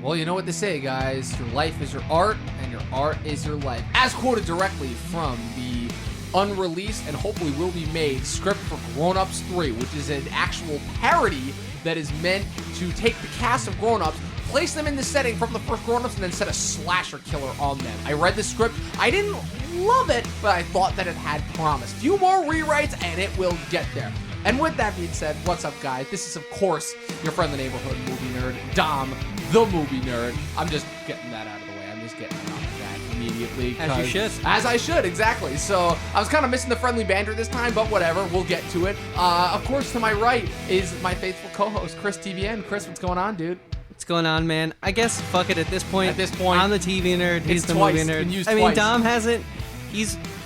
Well, you know what they say, guys. Your life is your art, and your art is your life. As quoted directly from the unreleased and hopefully will be made script for Grown Ups 3, which is an actual parody that is meant to take the cast of Grown Ups, place them in the setting from the first Grown Ups, and then set a slasher killer on them. I read the script. I didn't love it, but I thought that it had promise. Few more rewrites, and it will get there. And with that being said, what's up, guys? This is, of course, your friendly neighborhood movie nerd, Dom, the movie nerd. I'm just getting that out of the way. I'm just getting it off of that immediately. As you should. As I should, exactly. So I was kind of missing the friendly banter this time, but whatever. We'll get to it. Of course, to my right is my faithful co-host, Chris TVN. Chris, what's going on, dude? What's going on, man? I guess, fuck it, at this point, I'm the TV nerd, he's the movie nerd. I mean, Dom hasn't,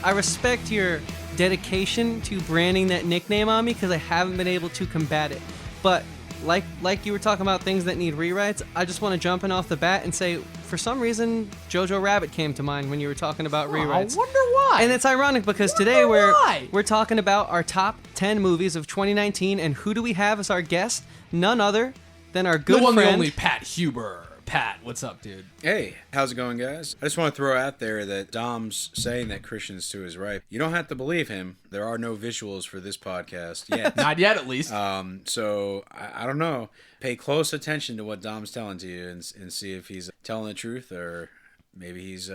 I respect your dedication to branding that nickname on me because I haven't been able to combat it. But like you were talking about things that need rewrites, I just want to jump in off the bat and say, for some reason, Jojo Rabbit came to mind when you were talking about rewrites. I wonder why. And it's ironic because today we're talking about our top 10 movies of 2019, and who do we have as our guest? None other than our good friend, the only Pat Huber. Pat, what's up, dude? Hey, how's it going, guys? I just want to throw out there that Dom's saying that Christian's to his right. You don't have to believe him. There are no visuals for this podcast yet. Not yet, at least. So, I don't know. Pay close attention to what Dom's telling to you and see if he's telling the truth or maybe he's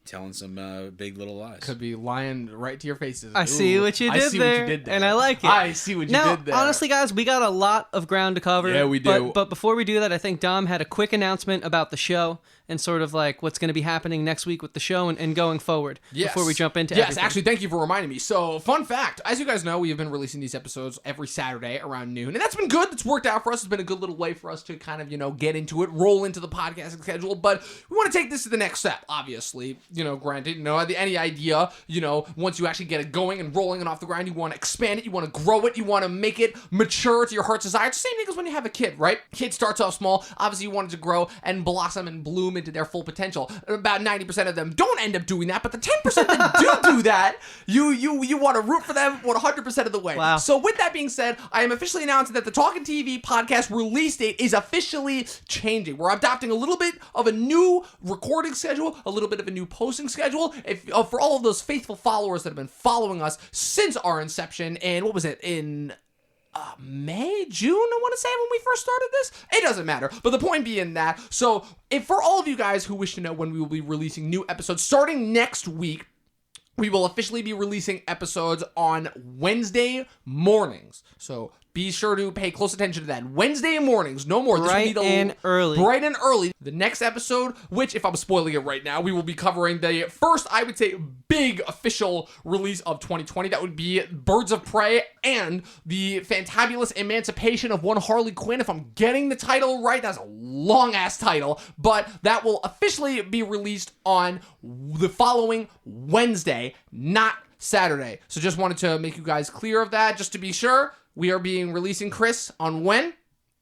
telling some big little lies. Could be lying right to your faces. I see what you did there, and I like it. I see what you did there. Honestly, guys, we got a lot of ground to cover. Yeah, we do. But before we do that, I think Dom had a quick announcement about the show and sort of like what's going to be happening next week with the show and going forward. Yes. Before we jump into everything. Actually, thank you for reminding me. So, fun fact, as you guys know, we have been releasing these episodes every Saturday around noon, and that's been good. It's worked out for us. It's been a good little way for us to kind of, get into it, roll into the podcasting schedule, but we want to take this to the next step, obviously. Granted, any idea, once you actually get it going and rolling and off the ground, you want to expand it, you want to grow it, you want to make it mature to your heart's desire. It's the same thing as when you have a kid, right? Kid starts off small. Obviously, you want it to grow and blossom and bloom into their full potential. About 90% of them don't end up doing that, but the 10% that do that, you want to root for them 100% of the way. Wow. So with that being said, I am officially announcing that the Talkin TV podcast release date is officially changing. We're adopting a little bit of a new recording schedule, a little bit of a new posting schedule. For all of those faithful followers that have been following us since our inception, and what was it, in May, June, I want to say, when we first started this. It doesn't matter. But the point being that, so if for all of you guys who wish to know when we will be releasing new episodes, starting next week, we will officially be releasing episodes on Wednesday mornings. So be sure to pay close attention to that. Wednesday mornings, no more. Bright and early. Bright and early. The next episode, which, if I'm spoiling it right now, we will be covering the first, I would say, big official release of 2020. That would be Birds of Prey and the fantabulous emancipation of one Harley Quinn. If I'm getting the title right, that's a long-ass title, but that will officially be released on the following Wednesday, not Saturday. So just wanted to make you guys clear of that, just to be sure. We are releasing Chris on when?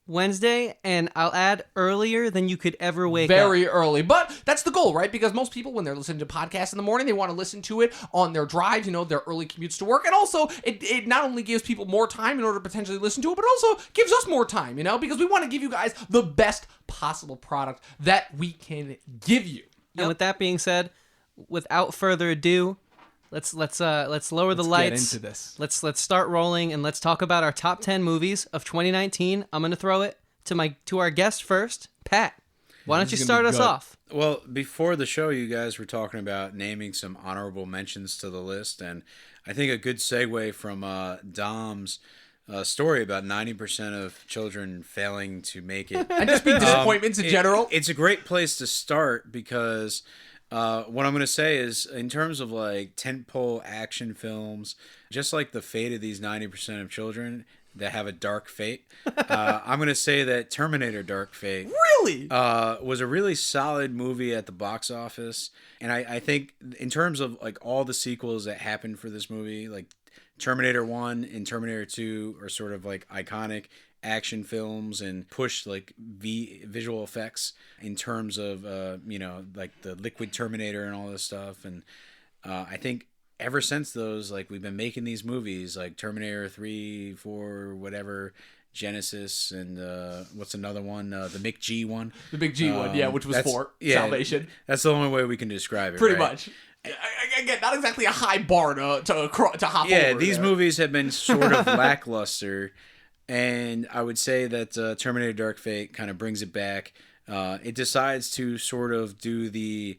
Wednesday, and I'll add earlier than you could ever wake up. Very early. But that's the goal, right? Because most people, when they're listening to podcasts in the morning, they want to listen to it on their drive, their early commutes to work. And also, it not only gives people more time in order to potentially listen to it, but also gives us more time, because we want to give you guys the best possible product that we can give you. And with that being said, without further ado, let's lower the lights. Get into this. Let's start rolling, and let's talk about our top 10 movies of 2019. I'm gonna throw it to our guest first, Pat. Why don't you start us off? Well, before the show, you guys were talking about naming some honorable mentions to the list, and I think a good segue from Dom's story about 90% of children failing to make it. And just being disappointments in general. It's a great place to start because what I'm going to say is, in terms of like tentpole action films, just like the fate of these 90% of children that have a dark fate, I'm going to say that Terminator Dark Fate really was a really solid movie at the box office. And I think in terms of like all the sequels that happened for this movie, like Terminator 1 and Terminator 2 are sort of like iconic action films and push like visual effects in terms of like the liquid Terminator and all this stuff. And I think ever since those, like, we've been making these movies like Terminator 3, 4, whatever, Genesis, and what's another one? The McG one. The Big G one, yeah, which was for Salvation. That's the only way we can describe it. Pretty right? much. Again, not exactly a high bar to hop over. Yeah, these movies have been sort of lackluster, and I would say that Terminator Dark Fate kind of brings it back. It decides to sort of do the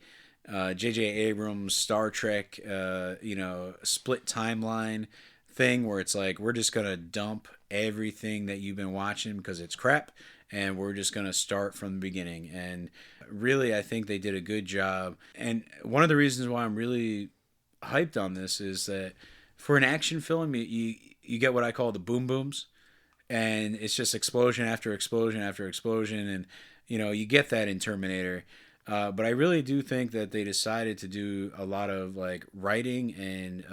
J.J. Abrams Star Trek, split timeline thing where it's like, we're just going to dump everything that you've been watching because it's crap, and we're just going to start from the beginning. And really, I think they did a good job. And one of the reasons why I'm really hyped on this is that for an action film, you get what I call the boom booms, and it's just explosion after explosion after explosion, and you get that in Terminator. But I really do think that they decided to do a lot of like writing and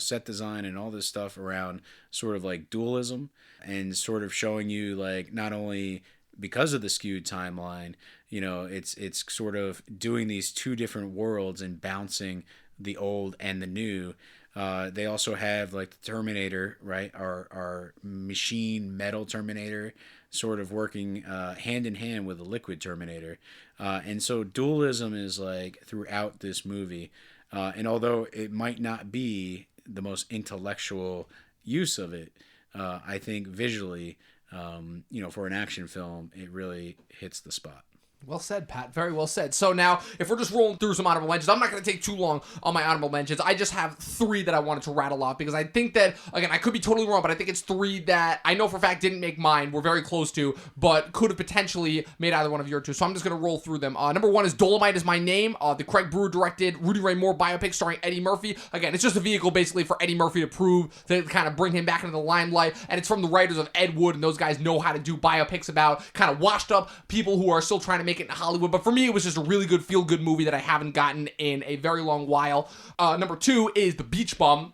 set design and all this stuff around sort of like dualism, and sort of showing you like, not only because of the skewed timeline, it's sort of doing these two different worlds and bouncing the old and the new. They also have like the Terminator, right? Our machine metal Terminator sort of working hand in hand with the liquid Terminator. And so dualism is like throughout this movie. And although it might not be the most intellectual use of it, I think visually, for an action film, it really hits the spot. Well said, Pat. Very well said. So now, if we're just rolling through some honorable mentions, I'm not going to take too long on my honorable mentions. I just have 3 that I wanted to rattle off because I think that, again, I could be totally wrong, but I think it's 3 that I know for a fact didn't make mine, we're very close to, but could have potentially made either one of your 2. So I'm just going to roll through them. Number 1 is Dolomite Is My Name, the Craig Brewer directed Rudy Ray Moore biopic starring Eddie Murphy. Again, it's just a vehicle basically for Eddie Murphy to prove, to kind of bring him back into the limelight, and it's from the writers of Ed Wood, and those guys know how to do biopics about kind of washed up people who are still trying to make it in Hollywood. But for me, it was just a really good feel-good movie that I haven't gotten in a very long while. Number 2 is The Beach Bum,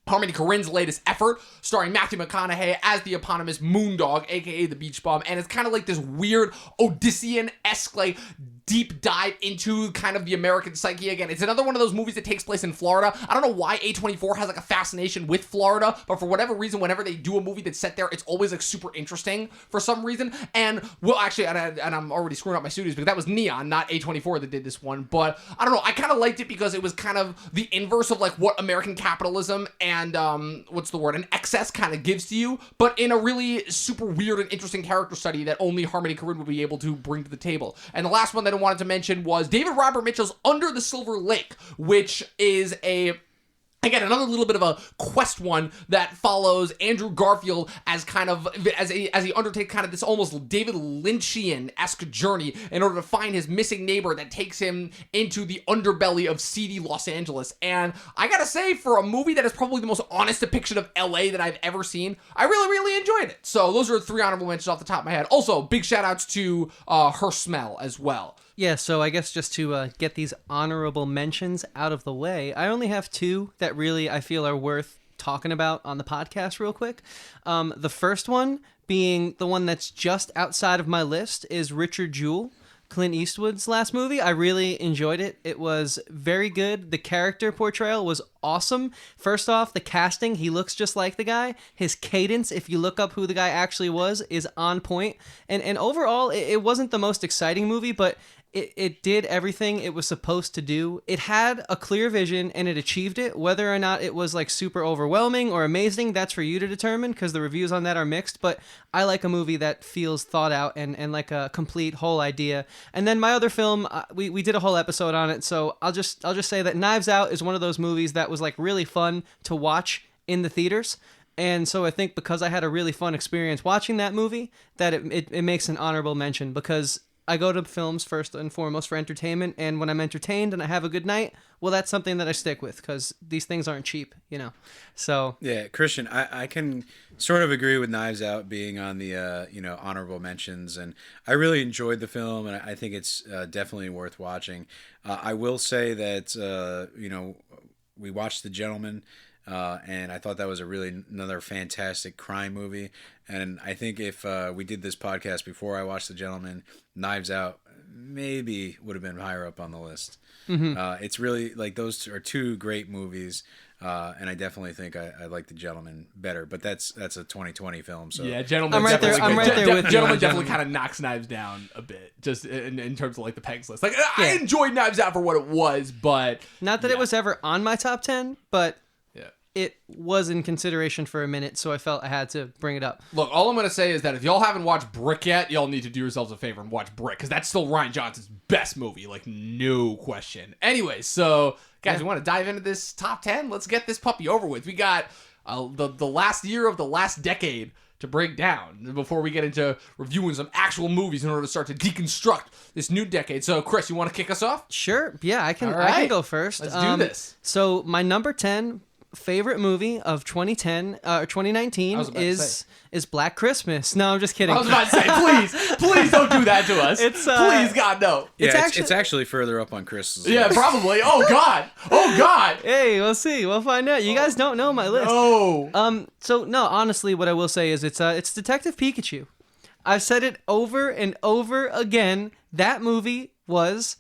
Harmony Korine's latest effort, starring Matthew McConaughey as the eponymous Moondog, aka the Beach Bum, and it's kind of like this weird Odyssean-esque, like, deep dive into kind of the American psyche. Again, it's another one of those movies that takes place in Florida. I don't know why A24 has like a fascination with Florida, but for whatever reason, whenever they do a movie that's set there, it's always like super interesting for some reason. And well, actually, and I'm already screwing up my studios because that was Neon, not A24 that did this one. But I don't know, I kind of liked it because it was kind of the inverse of like what American capitalism and an excess kind of gives to you, but in a really super weird and interesting character study that only Harmony Korine would be able to bring to the table. And the last one that I wanted to mention was David Robert Mitchell's Under the Silver Lake, which is again, another little bit of a quest one that follows Andrew Garfield as he undertakes kind of this almost David Lynchian-esque journey in order to find his missing neighbor that takes him into the underbelly of seedy Los Angeles. And I gotta say, for a movie that is probably the most honest depiction of LA that I've ever seen, I really, really enjoyed it. So those are 3 honorable mentions off the top of my head. Also, big shout outs to Her Smell as well. Yeah, so I guess just to get these honorable mentions out of the way, I only have 2 that really I feel are worth talking about on the podcast real quick. The first one being the one that's just outside of my list is Richard Jewell, Clint Eastwood's last movie. I really enjoyed it. It was very good. The character portrayal was awesome. First off, the casting, he looks just like the guy. His cadence, if you look up who the guy actually was, is on point. And overall, it wasn't the most exciting movie, but it did everything it was supposed to do. It had a clear vision and it achieved it. Whether or not it was like super overwhelming or amazing, that's for you to determine because the reviews on that are mixed. But I like a movie that feels thought out and like a complete whole idea. And then my other film, we did a whole episode on it, so I'll just say that Knives Out is one of those movies that was like really fun to watch in the theaters. And so I think because I had a really fun experience watching that movie, that it makes an honorable mention because I go to films first and foremost for entertainment, and when I'm entertained and I have a good night, well, that's something that I stick with because these things aren't cheap, So yeah, Christian, I can sort of agree with Knives Out being on the honorable mentions, and I really enjoyed the film, and I think it's definitely worth watching. I will say that we watched The Gentleman. And I thought that was another fantastic crime movie. And I think if we did this podcast before I watched The Gentleman, Knives Out maybe would have been higher up on the list. Mm-hmm. It's really like those are 2 great movies. And I definitely think I like The Gentleman better, but that's a 2020 film. So yeah, Gentleman. I'm right there. I'm right there with you. Gentleman definitely kind of knocks Knives down a bit, just in terms of like the pegs list. Like I enjoyed Knives Out for what it was, but not that it was ever on my top 10, but yeah, it was in consideration for a minute, so I felt I had to bring it up. Look, all I'm gonna say is that if y'all haven't watched Brick yet, y'all need to do yourselves a favor and watch Brick, because that's still Rian Johnson's best movie, like no question. Anyway, so guys, we want to dive into this top 10. Let's get this puppy over with. We got the last year of the last decade to break down before we get into reviewing some actual movies in order to start to deconstruct this new decade. So, Chris, you want to kick us off? Sure. Yeah, I can. All right. I can go first. Let's do this. So, my number 10 favorite movie of 2019 is Black Christmas. No, I'm just kidding. I was about to say, please don't do that to us. Please, God, no. Yeah, it's actually further up on Chris's Yeah, list. probably. Oh God. Hey, we'll see. We'll find out. You guys don't know my list. No. So no, honestly, what I will say is it's Detective Pikachu. I've said it over and over again. That movie was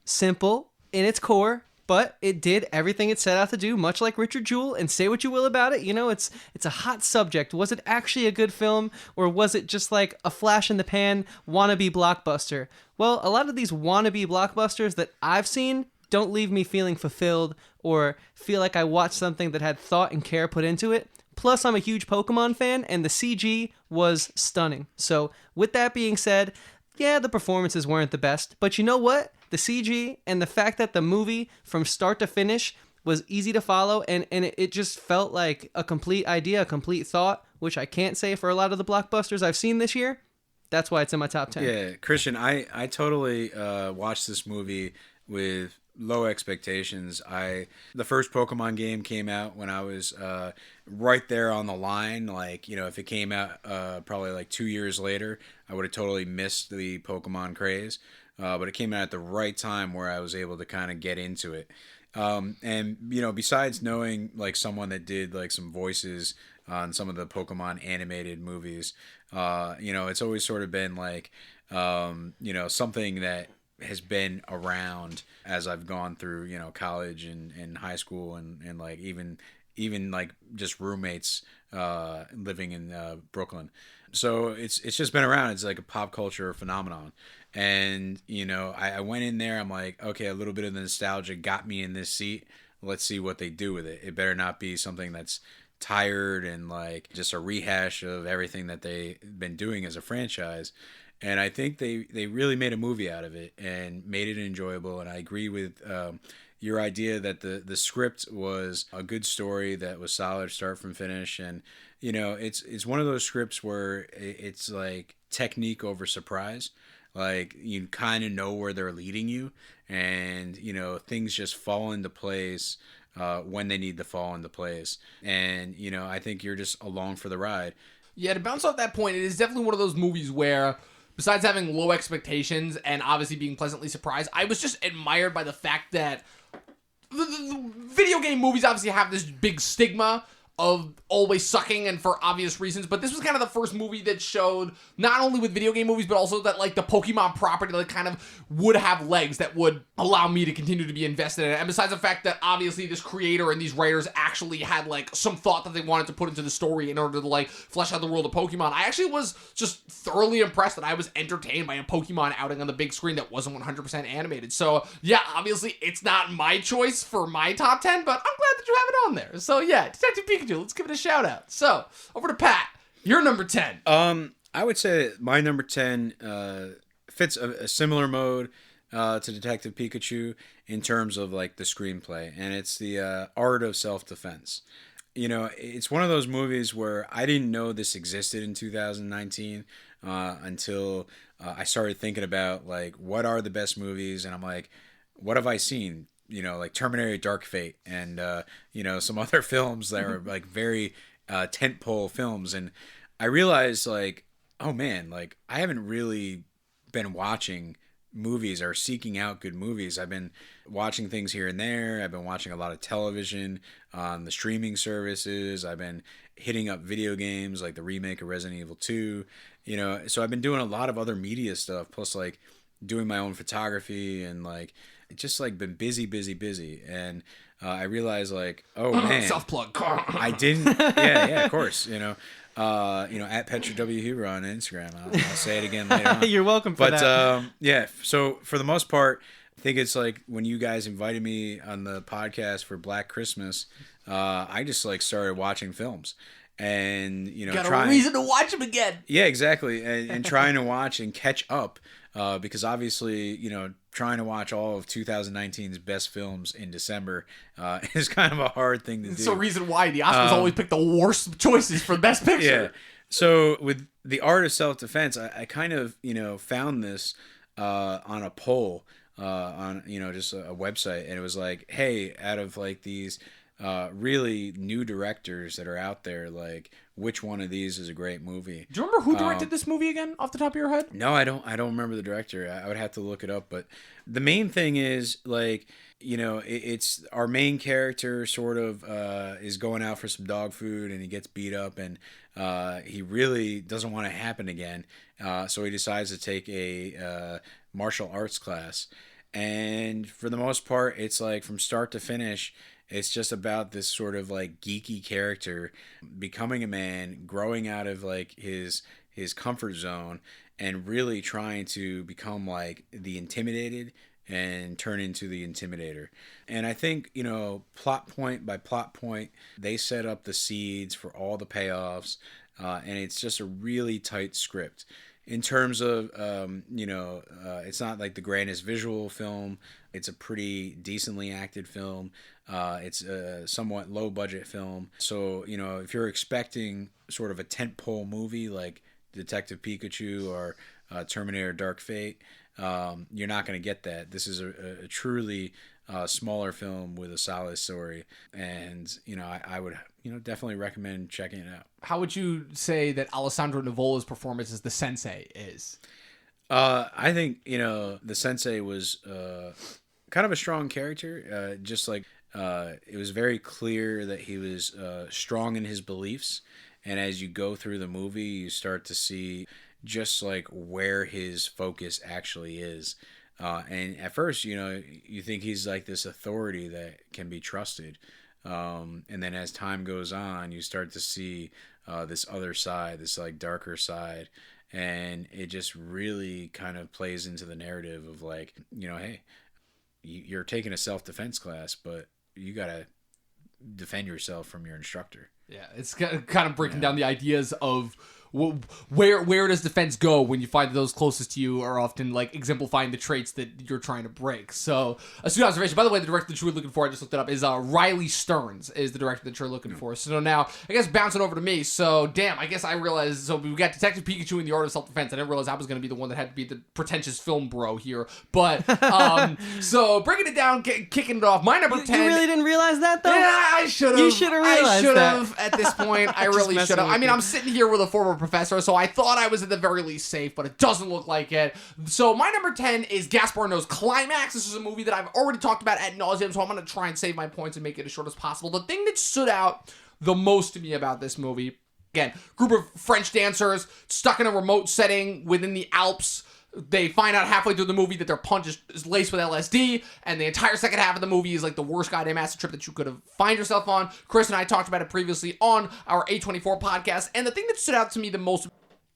simple in its core, but it did everything it set out to do, much like Richard Jewell, and say what you will about it. You know, it's a hot subject. Was it actually a good film, or was it just like a flash in the pan wannabe blockbuster? Well, a lot of these wannabe blockbusters that I've seen don't leave me feeling fulfilled or feel like I watched something that had thought and care put into it. Plus, I'm a huge Pokemon fan, and the CG was stunning. So, with that being said, yeah, the performances weren't the best, but you know what? The CG and the fact that the movie from start to finish was easy to follow, and it just felt like a complete idea, a complete thought, which I can't say for a lot of the blockbusters I've seen this year. That's why it's in my top 10. Yeah, Christian, I totally watched this movie with low expectations. The first Pokemon game came out when I was right there on the line. Like, you know, if it came out probably like 2 years later, I would have totally missed the Pokemon craze. But it came out at the right time where I was able to kind of get into it. And, you know, besides knowing like someone that did like some voices on some of the Pokemon animated movies, you know, it's always sort of been like, you know, something that has been around as I've gone through, you know, college and high school and like even like just roommates living in Brooklyn. So it's just been around. It's like a pop culture phenomenon. And, you know, I went in there, I'm like, okay, a little bit of the nostalgia got me in this seat. Let's see what they do with it. It better not be something that's tired and like just a rehash of everything that they've been doing as a franchise. And I think they really made a movie out of it and made it enjoyable. And I agree with your idea that the script was a good story that was solid start from finish. And, you know, it's one of those scripts where it's like technique over surprise. Like, you kind of know where they're leading you, and, you know, things just fall into place when they need to fall into place. And, you know, I think you're just along for the ride. Yeah, to bounce off that point, it is definitely one of those movies where, besides having low expectations and obviously being pleasantly surprised, I was just admired by the fact that the video game movies obviously have this big stigma of always sucking, and for obvious reasons, but this was kind of the first movie that showed, not only with video game movies, but also that like the Pokemon property like kind of would have legs that would allow me to continue to be invested in it. And besides the fact that obviously this creator and these writers actually had like some thought that they wanted to put into the story in order to like flesh out the world of Pokemon, I actually was just thoroughly impressed that I was entertained by a Pokemon outing on the big screen that wasn't 100% animated. So yeah, obviously it's not my choice for my top 10, but I'm glad that you have it on there. So yeah, Detective Pikachu, let's give it a shout out. So, over to Pat. Your number 10. I would say my number 10 fits a similar mode to Detective Pikachu in terms of like the screenplay, and it's the art of self-defense. You know, it's one of those movies where I didn't know this existed in 2019 until I started thinking about like what are the best movies, and I'm like, what have I seen? You know, like Terminator Dark Fate and, you know, some other films that are like very tentpole films. And I realized like, oh man, like I haven't really been watching movies or seeking out good movies. I've been watching things here and there. I've been watching a lot of television on the streaming services. I've been hitting up video games like the remake of Resident Evil 2, you know, so I've been doing a lot of other media stuff, plus like doing my own photography and like, just like been busy. And I realized like, oh man, self plug. I didn't. Yeah, of course. At Petra W Huber on Instagram. I'll say it again later on. You're welcome for that. Yeah. So for the most part, I think it's like when you guys invited me on the podcast for Black Christmas, I just like started watching films. And got a reason to watch them again. Yeah, exactly, and trying to watch and catch up, because obviously trying to watch all of 2019's best films in December is kind of a hard thing to do. It's the reason why the Oscars always pick the worst choices for Best Picture. Yeah. So with The Art of Self-Defense, I kind of found this on a poll on just a website, and it was like, hey, out of like these really new directors that are out there, like which one of these is a great movie? Do you remember who directed this movie again off the top of your head? No, I don't remember the director. I would have to look it up, but the main thing is like it's our main character sort of is going out for some dog food, and he gets beat up, and he really doesn't want it to happen again, so he decides to take a martial arts class, and for the most part it's like from start to finish it's just about this sort of like geeky character becoming a man, growing out of like his comfort zone, and really trying to become like the intimidated and turn into the intimidator. And I think, plot point by plot point, they set up the seeds for all the payoffs, and it's just a really tight script. In terms of, it's not like the grandest visual film. It's a pretty decently acted film. It's a somewhat low budget film. So, if you're expecting sort of a tentpole movie like Detective Pikachu or Terminator Dark Fate, you're not going to get that. This is a truly smaller film with a solid story. And, I would, definitely recommend checking it out. How would you say that Alessandro Nivola's performance as the sensei is? I think, the sensei was kind of a strong character. Just like it was very clear that he was strong in his beliefs. And as you go through the movie, you start to see just like where his focus actually is. And at first, you think he's like this authority that can be trusted. And then as time goes on, you start to see this other side, this like darker side. And it just really kind of plays into the narrative of like, hey, you're taking a self-defense class, but you got to defend yourself from your instructor. Yeah, it's kind of breaking down the ideas of where does defense go when you find that those closest to you are often like exemplifying the traits that you're trying to break. So, astute observation. By the way, the director that you were looking for, I just looked it up, is Riley Stearns is the director that you're looking for. So now, I guess bouncing over to me. So, damn, I guess I realized, so we got Detective Pikachu in The Art of Self-Defense. I didn't realize I was going to be the one that had to be the pretentious film bro here. But, so breaking it down, kicking it off, my number 10. You really didn't realize that, though? Yeah, I should have. You should have realized I should have at this point. I really should have. I mean, you. I'm sitting here with a former professor, so I thought I was at the very least safe, but it doesn't look like it. So my number 10 is Gaspar Noé's Climax. This is a movie that I've already talked about ad nauseum, so I'm going to try and save my points and make it as short as possible. The thing that stood out the most to me about this movie, again, group of French dancers stuck in a remote setting within the Alps. They find out halfway through the movie that their punch is laced with LSD, and the entire second half of the movie is like the worst goddamn acid trip that you could have find yourself on. Chris and I talked about it previously on our A24 podcast, and the thing that stood out to me the most,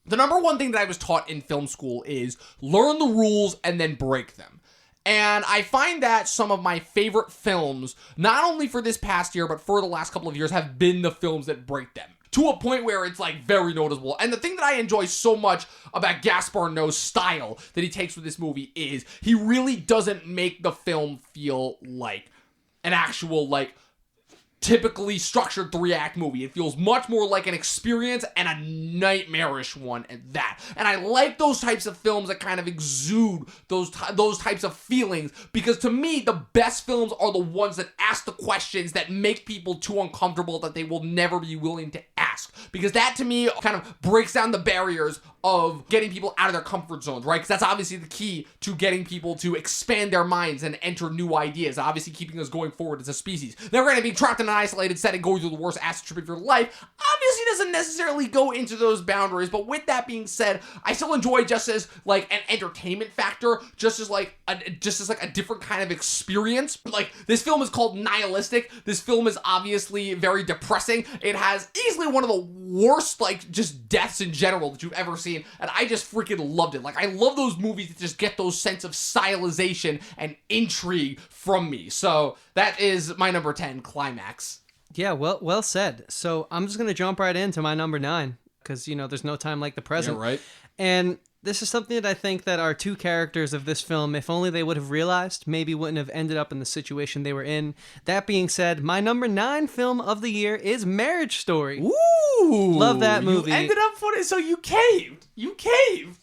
the number one thing that I was taught in film school is learn the rules and then break them. And I find that some of my favorite films, not only for this past year, but for the last couple of years, have been the films that break them. To a point where it's like very noticeable. And the thing that I enjoy so much about Gaspar Noé's style that he takes with this movie is he really doesn't make the film feel like an actual, like, typically structured 3-act movie. It feels much more like an experience and a nightmarish one at that. And I like those types of films that kind of exude those types of feelings, because to me, the best films are the ones that ask the questions that make people too uncomfortable that they will never be willing to ask. mask, because that to me kind of breaks down the barriers of getting people out of their comfort zones, right? Because that's obviously the key to getting people to expand their minds and enter new ideas, obviously keeping us going forward as a species. They're going to be trapped in an isolated setting, going through the worst acid trip of your life. Obviously doesn't necessarily go into those boundaries, but with that being said, I still enjoy just as like an entertainment factor, just as like a different kind of experience. Like, this film is called nihilistic. This film is obviously very depressing. It has easily one of the worst, like, just deaths in general that you've ever seen, and I just freaking loved it. Like, I love those movies that just get those sense of stylization and intrigue from me. So that is my number 10, Climax. Yeah, well said. So I'm just going to jump right into my number 9, because, there's no time like the present. Yeah, right. And this is something that I think that our two characters of this film, if only they would have realized, maybe wouldn't have ended up in the situation they were in. That being said, my number 9 film of the year is Marriage Story. Ooh! Love that movie. You ended up for it, so you caved. You caved.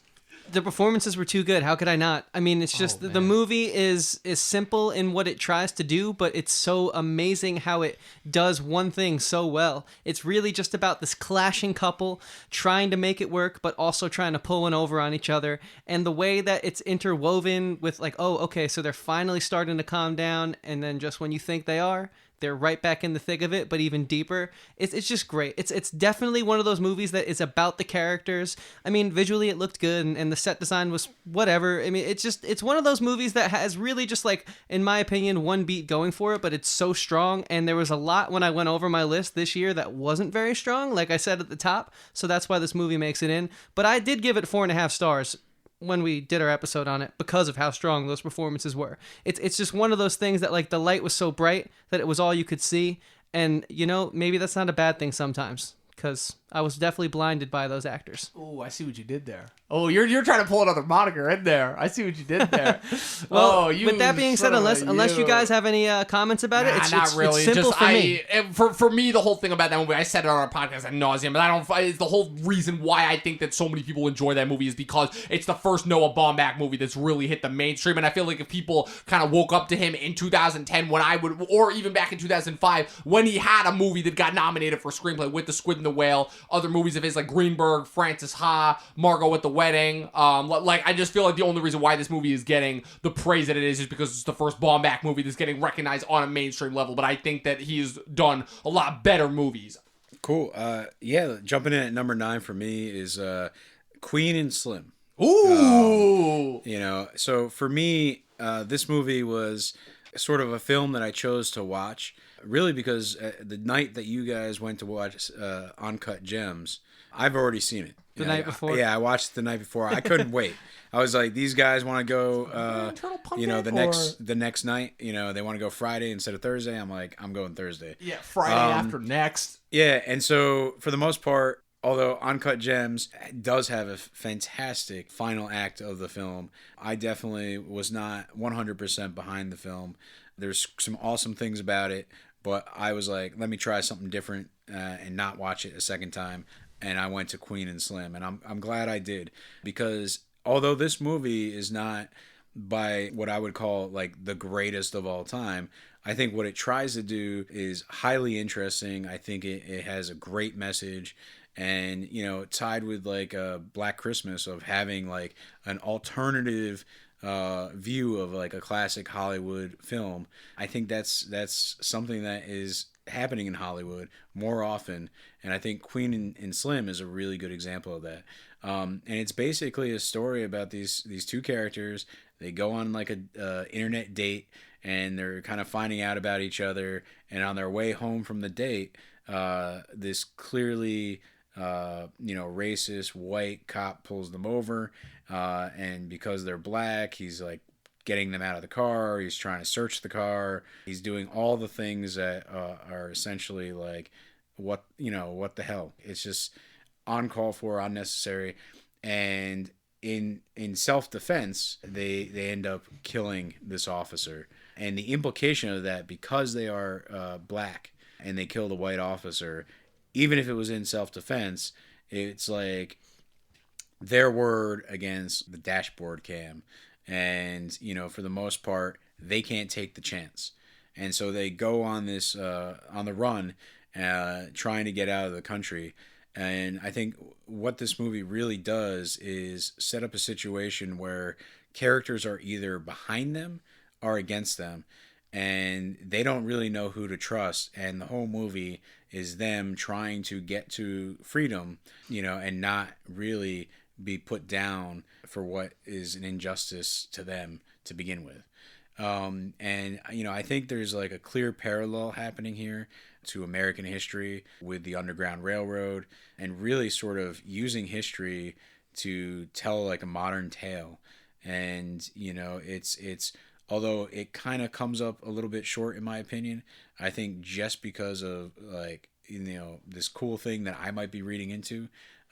The performances were too good. How could I not? I mean, it's just the movie is simple in what it tries to do, but it's so amazing how it does one thing so well. It's really just about this clashing couple trying to make it work, but also trying to pull one over on each other. And the way that it's interwoven with like, oh, okay, so they're finally starting to calm down, and then just when you think they are, they're right back in the thick of it, but even deeper. It's just great. It's definitely one of those movies that is about the characters. I mean, visually it looked good, and the set design was whatever. I mean, it's one of those movies that has really just, like, in my opinion, one beat going for it, but it's so strong. And there was a lot when I went over my list this year that wasn't very strong, like I said at the top. So that's why this movie makes it in. But I did give it 4.5 stars when we did our episode on it, because of how strong those performances were. It's just one of those things that, like, the light was so bright that it was all you could see, and maybe that's not a bad thing sometimes, because I was definitely blinded by those actors. Oh, I see what you did there. Oh, you're trying to pull another moniker in there. I see what you did there. Well, with that being said, unless you guys have any comments about it, not really. It's simple for me. For me, the whole thing about that movie, I said it on our podcast ad nauseum, but it's the whole reason why I think that so many people enjoy that movie is because it's the first Noah Baumbach movie that's really hit the mainstream, and I feel like if people kind of woke up to him in 2010 or even back in 2005, when he had a movie that got nominated for screenplay with The Squid and the Whale, other movies of his like Greenberg, Frances Ha, Margot at the Wedding. I just feel like the only reason why this movie is getting the praise that it is because it's the first Baumbach movie that's getting recognized on a mainstream level. But I think that he's done a lot better movies. Cool. Yeah, jumping in at number 9 for me is Queen and Slim. Ooh. So for me, this movie was sort of a film that I chose to watch, really because the night that you guys went to watch Uncut Gems, I've already seen it. The night before? Yeah, I watched it the night before. I couldn't wait. I was like, these guys want to go, the next night. They want to go Friday instead of Thursday. I'm like, I'm going Thursday. Yeah, Friday after next. Yeah, and so for the most part, although Uncut Gems does have a fantastic final act of the film, I definitely was not 100% behind the film. There's some awesome things about it, but I was like, let me try something different and not watch it a second time. And I went to Queen and Slim, and I'm glad I did, because although this movie is not by what I would call like the greatest of all time, I think what it tries to do is highly interesting. I think it has a great message, and tied with like a Black Christmas of having like an alternative view of like a classic Hollywood film. I think that's something that is happening in Hollywood more often, and I think Queen and Slim is a really good example of that. And it's basically a story about these two characters. They go on like a internet date, and they're kind of finding out about each other, and on their way home from the date, this clearly racist white cop pulls them over, and because they're black, he's like getting them out of the car. He's trying to search the car. He's doing all the things that are essentially like, what the hell? It's just uncalled for, unnecessary. And in self-defense, they end up killing this officer. And the implication of that, because they are black and they killed a white officer, even if it was in self-defense, it's like their word against the dashboard cam. And, for the most part, they can't take the chance. And so they go on this, on the run, trying to get out of the country. And I think what this movie really does is set up a situation where characters are either behind them or against them, and they don't really know who to trust. And the whole movie is them trying to get to freedom, and not really be put down for what is an injustice to them to begin with. And I think there's like a clear parallel happening here to American history with the Underground Railroad, and really sort of using history to tell like a modern tale. And it's although it kind of comes up a little bit short in my opinion, I think just because of like this cool thing that I might be reading into,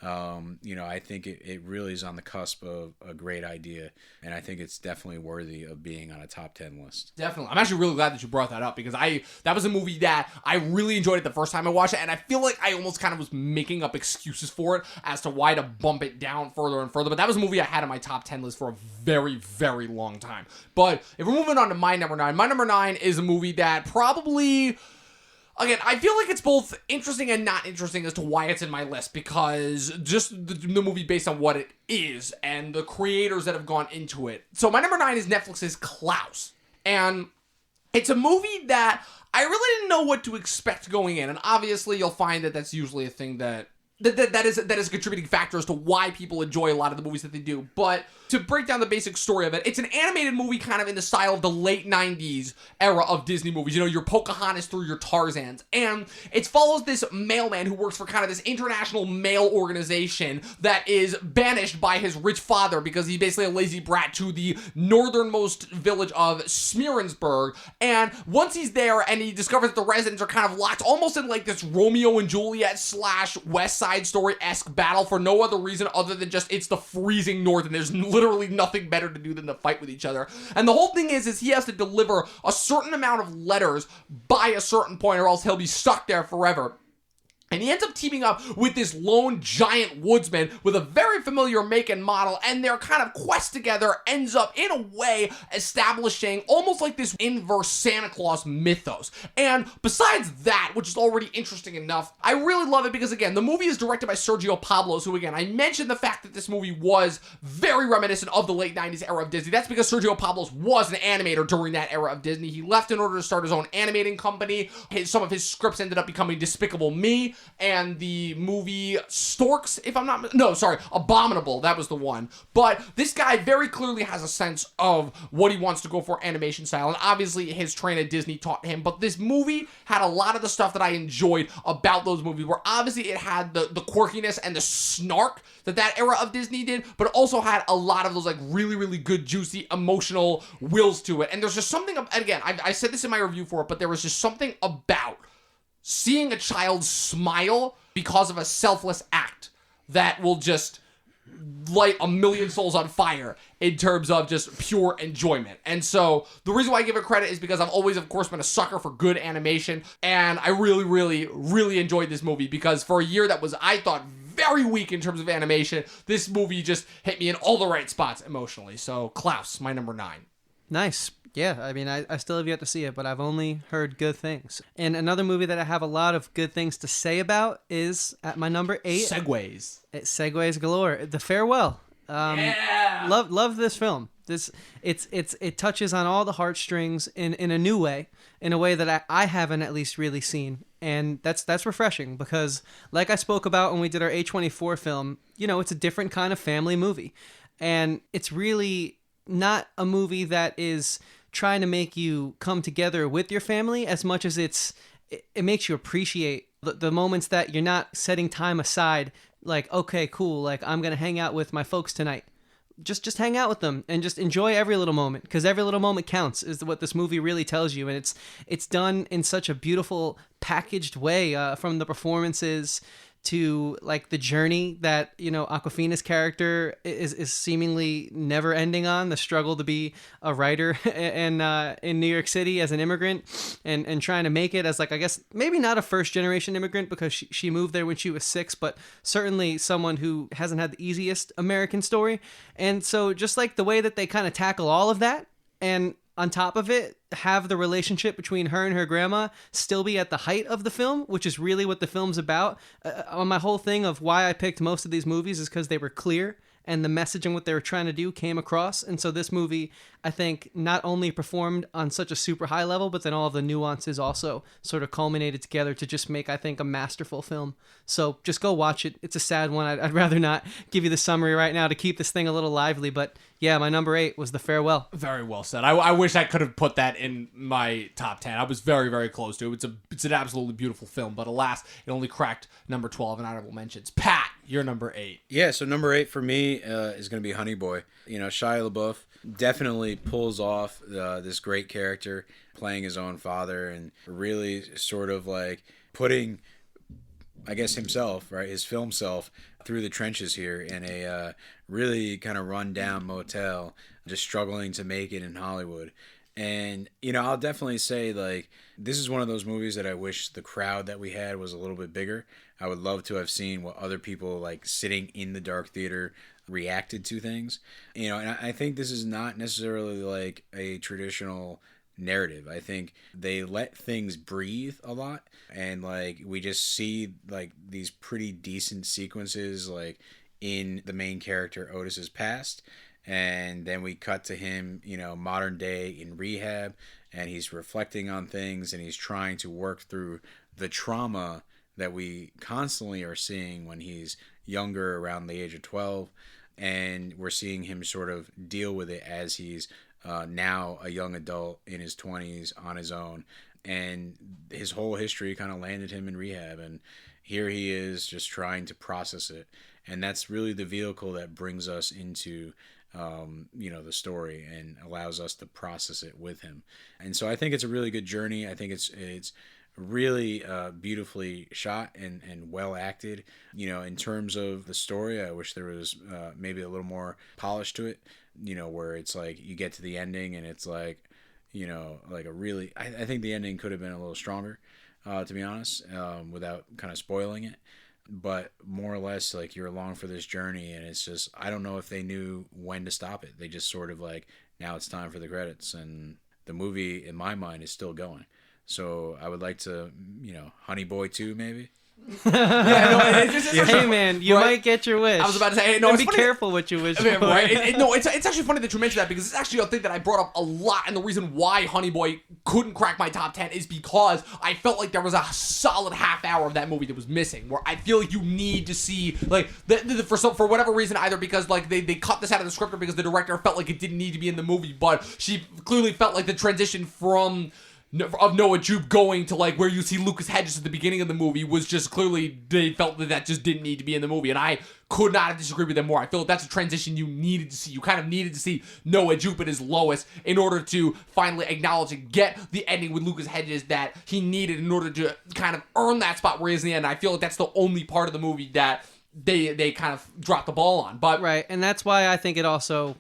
I think it really is on the cusp of a great idea, and I think it's definitely worthy of being on a top 10 list. Definitely. I'm actually really glad that you brought that up, because that was a movie that I really enjoyed it the first time I watched it, and I feel like I almost kind of was making up excuses for it as to why to bump it down further and further, but that was a movie I had on my top 10 list for a very, very long time. But if we're moving on to my number 9 is a movie that probably... Again, I feel like it's both interesting and not interesting as to why it's in my list, because just the movie based on what it is and the creators that have gone into it. So my number 9 is Netflix's Klaus. And it's a movie that I really didn't know what to expect going in. And obviously you'll find that that's usually a thing that is a contributing factor as to why people enjoy a lot of the movies that they do. But to break down the basic story of it, it's an animated movie kind of in the style of the late 90s era of Disney movies. Your Pocahontas through your Tarzans. And it follows this mailman who works for kind of this international mail organization that is banished by his rich father because he's basically a lazy brat to the northernmost village of Smearensburg. And once he's there and he discovers that the residents are kind of locked almost in like this Romeo and Juliet / West Side Story-esque battle for no other reason other than just it's the freezing north and there's literally nothing better to do than to fight with each other. And the whole thing is he has to deliver a certain amount of letters by a certain point or else he'll be stuck there forever. And he ends up teaming up with this lone giant woodsman with a very familiar make and model, and their kind of quest together ends up, in a way, establishing almost like this inverse Santa Claus mythos. And besides that, which is already interesting enough, I really love it because, again, the movie is directed by Sergio Pablos, who, again, I mentioned the fact that this movie was very reminiscent of the late 90s era of Disney. That's because Sergio Pablos was an animator during that era of Disney. He left in order to start his own animating company. Some of his scripts ended up becoming Despicable Me, and the movie Storks, Abominable, that was the one. But this guy very clearly has a sense of what he wants to go for animation style, and obviously his train at Disney taught him. But this movie had a lot of the stuff that I enjoyed about those movies, where obviously it had the quirkiness and the snark that era of Disney did, but it also had a lot of those like really, really good, juicy, emotional wills to it. And there's just something, and again, I said this in my review for it, but there was just something about seeing a child smile because of a selfless act that will just light a million souls on fire in terms of just pure enjoyment. And so the reason why I give it credit is because I've always, of course, been a sucker for good animation, and I really, really, really enjoyed this movie because for a year that was, I thought, very weak in terms of animation, this movie just hit me in all the right spots emotionally. So Klaus, my number 9. Nice. Yeah, I mean, I still have yet to see it, but I've only heard good things. And another movie that I have a lot of good things to say about is at my number 8. Segues galore. The Farewell. Love this film. It touches on all the heartstrings in a new way, in a way that I haven't at least really seen. And that's refreshing because, like I spoke about when we did our A24 film, it's a different kind of family movie. And it's really not a movie that is trying to make you come together with your family as much as it makes you appreciate the moments that you're not setting time aside. Like, okay, cool. Like, I'm going to hang out with my folks tonight. Just hang out with them and just enjoy every little moment, because every little moment counts is what this movie really tells you. And it's done in such a beautiful packaged way, from the performances to like the journey that Awkwafina's character is seemingly never ending on, the struggle to be a writer in New York City as an immigrant and trying to make it as, like, I guess maybe not a first generation immigrant because she moved there when she was 6, but certainly someone who hasn't had the easiest American story. And so just like the way that they kind of tackle all of that, and on top of it, have the relationship between her and her grandma still be at the height of the film, which is really what the film's about. My whole thing of why I picked most of these movies is because they were clear and the message and what they were trying to do came across. And so this movie, I think, not only performed on such a super high level, but then all of the nuances also sort of culminated together to just make, I think, a masterful film. So just go watch it. It's a sad one. I'd rather not give you the summary right now to keep this thing a little lively, but yeah, my number 8 was The Farewell. Very well said. I wish I could have put that in my top 10. I was very, very close to it. It's an absolutely beautiful film, but alas, it only cracked number 12 in honorable mentions. Pat, you're number 8. Yeah, so number 8 for me is going to be Honey Boy. You know, Shia LaBeouf definitely pulls off this great character, playing his own father, and really sort of like putting, I guess, himself, right, his film self, through the trenches here in a really kind of run-down motel, just struggling to make it in Hollywood. And, you know, I'll definitely say, like, this is one of those movies that I wish the crowd that we had was a little bit bigger. I would love to have seen what other people, like, sitting in the dark theater reacted to things. You know, and I think this is not necessarily, like, a traditional narrative. I think they let things breathe a lot, and like we just see like these pretty decent sequences like in the main character Otis's past, and then we cut to him, you know, modern day in rehab, and he's reflecting on things and he's trying to work through the trauma that we constantly are seeing when he's younger, around the age of 12, and we're seeing him sort of deal with it as he's now a young adult in his 20s on his own, and his whole history kind of landed him in rehab, and here he is just trying to process it, and that's really the vehicle that brings us into you know, the story and allows us to process it with him. And so I think it's a really good journey. I think it's really beautifully shot and well acted. You know, in terms of the story, I wish there was maybe a little more polish to it, you know, where it's like you get to the ending and it's like, you know, like a really, I think the ending could have been a little stronger, to be honest, without kind of spoiling it. But more or less, like, you're along for this journey, and it's just, I don't know if they knew when to stop it. They just sort of like, now it's time for the credits, and the movie, in my mind, is still going. So I would like to, you know, Honey Boy 2 maybe. Hey man, you might get your wish. I was about to say, no, be careful what you wish for. Right? It's actually funny that you mentioned that, because it's actually a thing that I brought up a lot, and the reason why Honey Boy couldn't crack my top 10 is because I felt like there was a solid half hour of that movie that was missing, where I feel like you need to see, like, for whatever reason, either because like they cut this out of the script or because the director felt like it didn't need to be in the movie, but she clearly felt like the transition from of Noah Jupe going to like where you see Lucas Hedges at the beginning of the movie was just clearly, they felt that just didn't need to be in the movie, and I could not have disagreed with them more. I feel like that's a transition you needed to see. You kind of needed to see Noah Jupe at his lowest in order to finally acknowledge and get the ending with Lucas Hedges that he needed in order to kind of earn that spot where he is in the end. I feel like that's the only part of the movie that they kind of dropped the ball on. But right, and that's why I think it also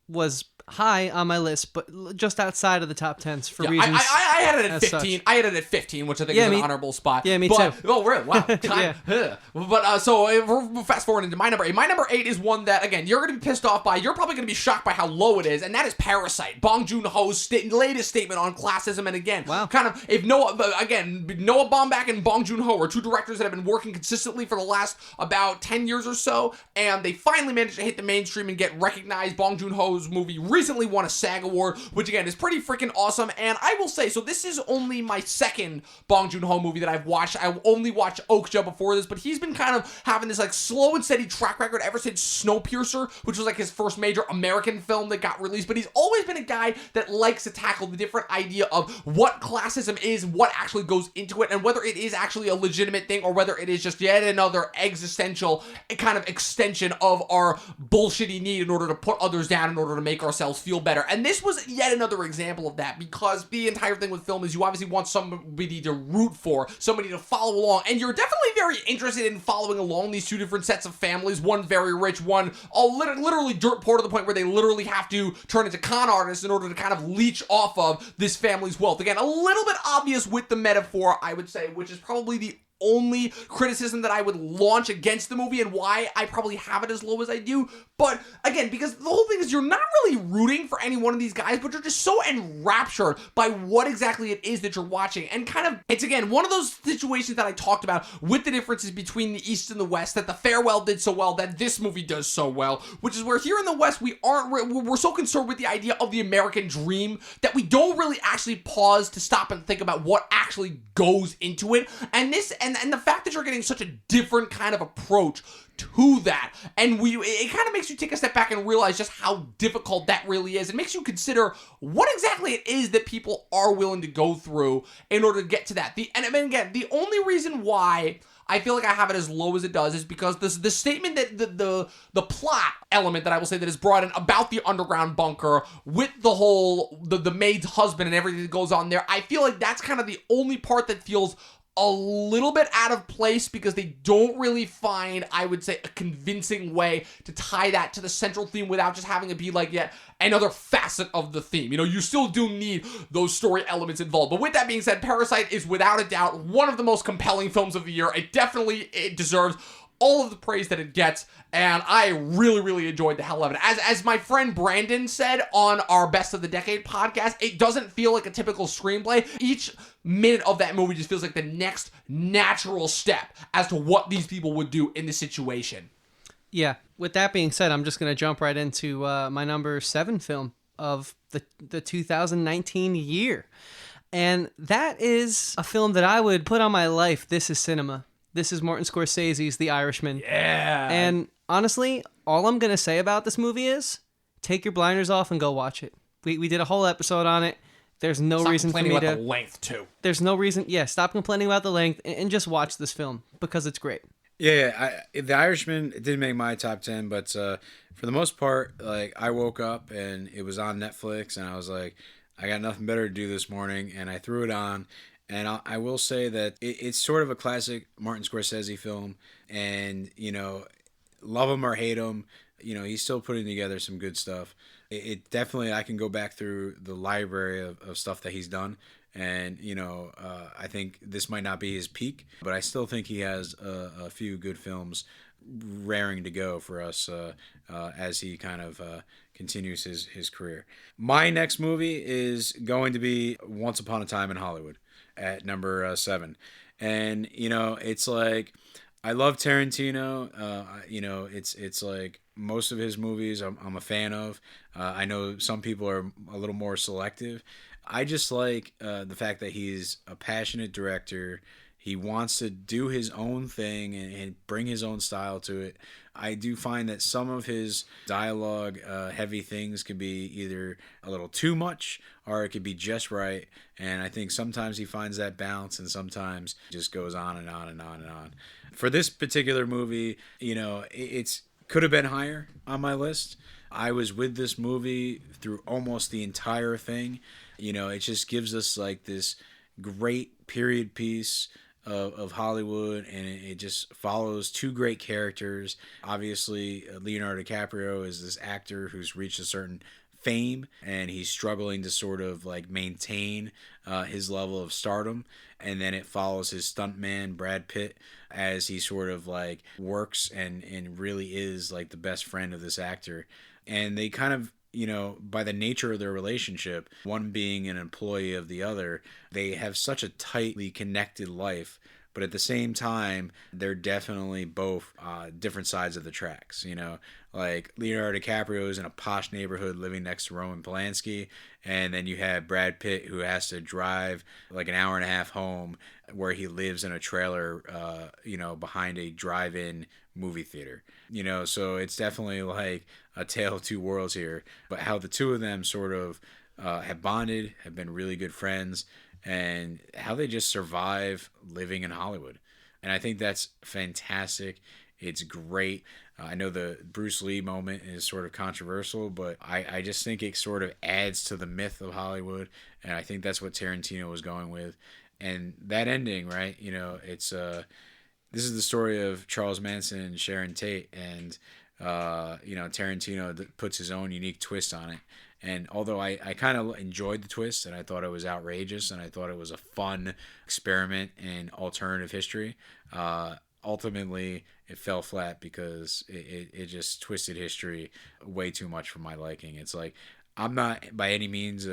was high on my list, but just outside of the top 10s for reasons. I had it at 15. I had it at 15, which I think is an honorable spot. Yeah, me too. Oh, really? Wow. Yeah. But so we're fast forward into my number 8. My number 8 is one that, again, you're going to be pissed off by. You're probably going to be shocked by how low it is, and that is Parasite. Bong Joon-ho's latest statement on classism, and again, kind of, if Noah Baumbach and Bong Joon-ho are two directors that have been working consistently for the last about 10 years or so, and they finally managed to hit the mainstream and get recognized. Bong Joon-ho's movie recently won a SAG award, which again is pretty freaking awesome. And I will say, so this is only my second Bong Joon-ho movie that I've watched. I only watched Okja before this, but he's been kind of having this like slow and steady track record ever since Snowpiercer, which was like his first major American film that got released. But he's always been a guy that likes to tackle the different idea of what classism is, what actually goes into it, and whether it is actually a legitimate thing or whether it is just yet another existential kind of extension of our bullshitty need in order to put others down in order to make ourselves feel better. And this was yet another example of that, because the entire thing with film is you obviously want somebody to root for, somebody to follow along, and you're definitely very interested in following along these two different sets of families, one very rich, one literally dirt poor to the point where they literally have to turn into con artists in order to kind of leech off of this family's wealth. Again, a little bit obvious with the metaphor, I would say, which is probably the only criticism that I would launch against the movie and why I probably have it as low as I do. But again, because the whole thing is you're not really rooting for any one of these guys, but you're just so enraptured by what exactly it is that you're watching. And kind of, it's again, one of those situations that I talked about with the differences between the East and the West, that The Farewell did so well, that this movie does so well, which is where here in the West, we're so concerned with the idea of the American dream that we don't really actually pause to stop and think about what actually goes into it. And this, and the fact that you're getting such a different kind of approach to that, and it kind of makes you take a step back and realize just how difficult that really is. It makes you consider what exactly it is that people are willing to go through in order to get to that. And I mean, again, the only reason why I feel like I have it as low as it does is because the statement that the plot element that I will say that is brought in about the underground bunker with the whole the maid's husband and everything that goes on there, I feel like that's kind of the only part that feels a little bit out of place, because they don't really find, I would say, a convincing way to tie that to the central theme without just having it be like yet another facet of the theme. You know, you still do need those story elements involved. But with that being said, Parasite is without a doubt one of the most compelling films of the year. It deserves all of the praise that it gets, and I really, really enjoyed the hell of it. As my friend Brandon said on our Best of the Decade podcast, it doesn't feel like a typical screenplay. Each minute of that movie just feels like the next natural step as to what these people would do in the situation. Yeah. With that being said, I'm just going to jump right into my number 7 film of the 2019 year. And that is a film that I would put on my life. This is cinema. This is Martin Scorsese's The Irishman. Yeah. And honestly, all I'm going to say about this movie is take your blinders off and go watch it. We did a whole episode on it. There's no reason for me to... Stop complaining about the length, too. There's no reason... Yeah, stop complaining about the length and just watch this film because it's great. Yeah, The Irishman, it didn't make my top 10, but for the most part, like, I woke up and it was on Netflix, and I was like, I got nothing better to do this morning, and I threw it on. And I will say that it's sort of a classic Martin Scorsese film, and, you know, love him or hate him, you know, he's still putting together some good stuff. It definitely, I can go back through the library of stuff that he's done, and, you know, I think this might not be his peak, but I still think he has a few good films raring to go for us as he kind of continues his career. My next movie is going to be Once Upon a Time in Hollywood at number 7. And, you know, it's like, I love Tarantino. You know, it's like most of his movies I'm a fan of. I know some people are a little more selective. I just like the fact that he's a passionate director. He wants to do his own thing and bring his own style to it. I do find that some of his dialogue heavy things could be either a little too much or it could be just right. And I think sometimes he finds that balance and sometimes just goes on and on and on and on. For this particular movie, you know, it's could have been higher on my list. I was with this movie through almost the entire thing. You know, it just gives us like this great period piece of Hollywood, and it just follows two great characters. Obviously, Leonardo DiCaprio is this actor who's reached a certain fame, and he's struggling to sort of like maintain his level of stardom. And then it follows his stuntman, Brad Pitt, as he sort of like works and really is like the best friend of this actor. And they kind of, you know, by the nature of their relationship, one being an employee of the other, they have such a tightly connected life. But at the same time, they're definitely both different sides of the tracks. You know, like Leonardo DiCaprio is in a posh neighborhood living next to Roman Polanski. And then you have Brad Pitt, who has to drive like an hour and a half home where he lives in a trailer, you know, behind a drive-in movie theater. You know, so it's definitely like a tale of two worlds here. But how the two of them sort of have bonded, have been really good friends, and how they just survive living in Hollywood. And I think that's fantastic. It's great. I know the Bruce Lee moment is sort of controversial, but I just think it sort of adds to the myth of Hollywood. And I think that's what Tarantino was going with. And that ending, right? You know, it's this is the story of Charles Manson and Sharon Tate, and you know, Tarantino puts his own unique twist on it. And although I kind of enjoyed the twist and I thought it was outrageous and I thought it was a fun experiment in alternative history, ultimately it fell flat because it just twisted history way too much for my liking. It's like, I'm not by any means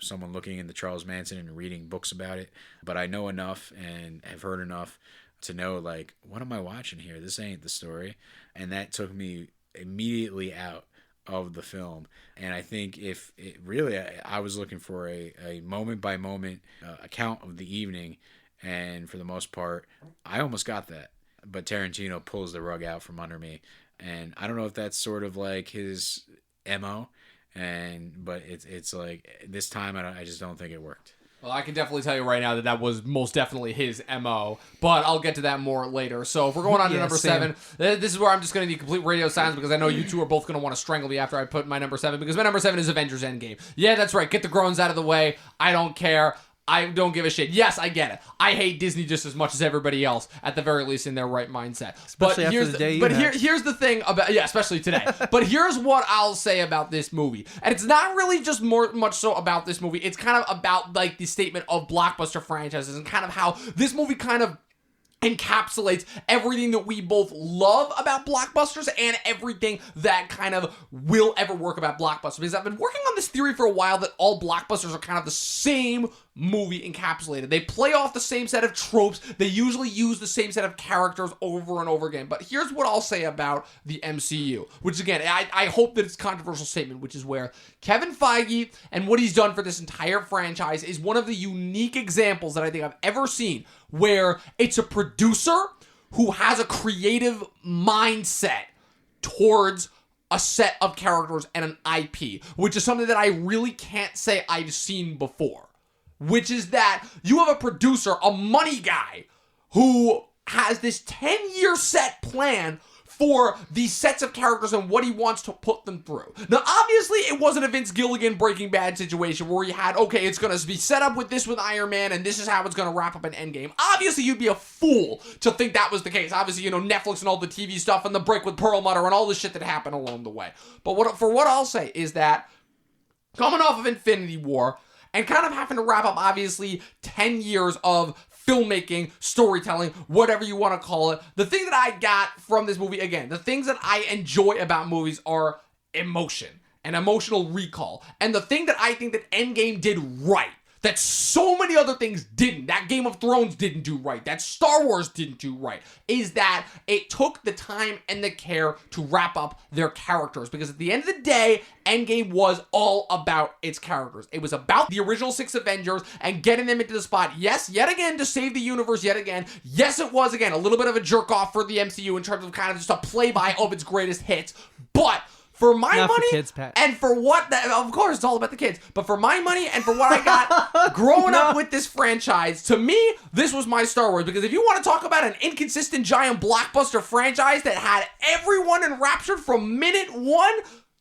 someone looking into Charles Manson and reading books about it, but I know enough and have heard enough to know, like, what am I watching here? This ain't the story. And that took me immediately out of the film. And I think if it really, I was looking for a moment by moment account of the evening, and for the most part, I almost got that. But Tarantino pulls the rug out from under me. And I don't know if that's sort of like his MO. But it's like this time I just don't think it worked. Well, I can definitely tell you right now that was most definitely his MO, but I'll get to that more later. So if we're going on to number 7, this is where I'm just going to need complete radio silence because I know you two are both going to want to strangle me after I put my number 7, because my number 7 is Avengers Endgame. Yeah, that's right. Get the groans out of the way. I don't care. I don't give a shit. Yes, I get it. I hate Disney just as much as everybody else, at the very least in their right mindset. Especially after the day here's the thing about, especially today. But here's what I'll say about this movie. And it's not really just much so about this movie. It's kind of about like the statement of blockbuster franchises and kind of how this movie kind of encapsulates everything that we both love about blockbusters and everything that kind of will ever work about blockbusters. Because I've been working on this theory for a while that all blockbusters are kind of the same movie encapsulated. They play off the same set of tropes. They usually use the same set of characters over and over again. But here's what I'll say about the MCU, which again, I hope that it's a controversial statement, which is where Kevin Feige and what he's done for this entire franchise is one of the unique examples that I think I've ever seen where it's a producer who has a creative mindset towards a set of characters and an IP, which is something that I really can't say I've seen before. Which is that you have a producer, a money guy, who has this 10-year set plan for these sets of characters and what he wants to put them through. Now, obviously, it wasn't a Vince Gilligan Breaking Bad situation where you had, okay, it's going to be set up with this with Iron Man, and this is how it's going to wrap up in Endgame. Obviously, you'd be a fool to think that was the case. Obviously, Netflix and all the TV stuff and the break with Perlmutter and all the shit that happened along the way. But what I'll say is that coming off of Infinity War, and kind of having to wrap up, obviously, 10 years of filmmaking, storytelling, whatever you want to call it. The thing that I got from this movie, again, the things that I enjoy about movies are emotion and emotional recall. And the thing that I think that Endgame did right, that so many other things didn't, that Game of Thrones didn't do right, that Star Wars didn't do right, is that it took the time and the care to wrap up their characters. Because at the end of the day, Endgame was all about its characters. It was about the original 6 Avengers and getting them into the spot. Yes, yet again, to save the universe yet again. Yes, it was, again, a little bit of a jerk-off for the MCU in terms of kind of just a play-by of its greatest hits. But for my Not money, for kids, Pat. and for what, of course, it's all about the kids, but for my money and for what I got growing up with this franchise, to me, this was my Star Wars. Because if you want to talk about an inconsistent giant blockbuster franchise that had everyone enraptured from minute 1,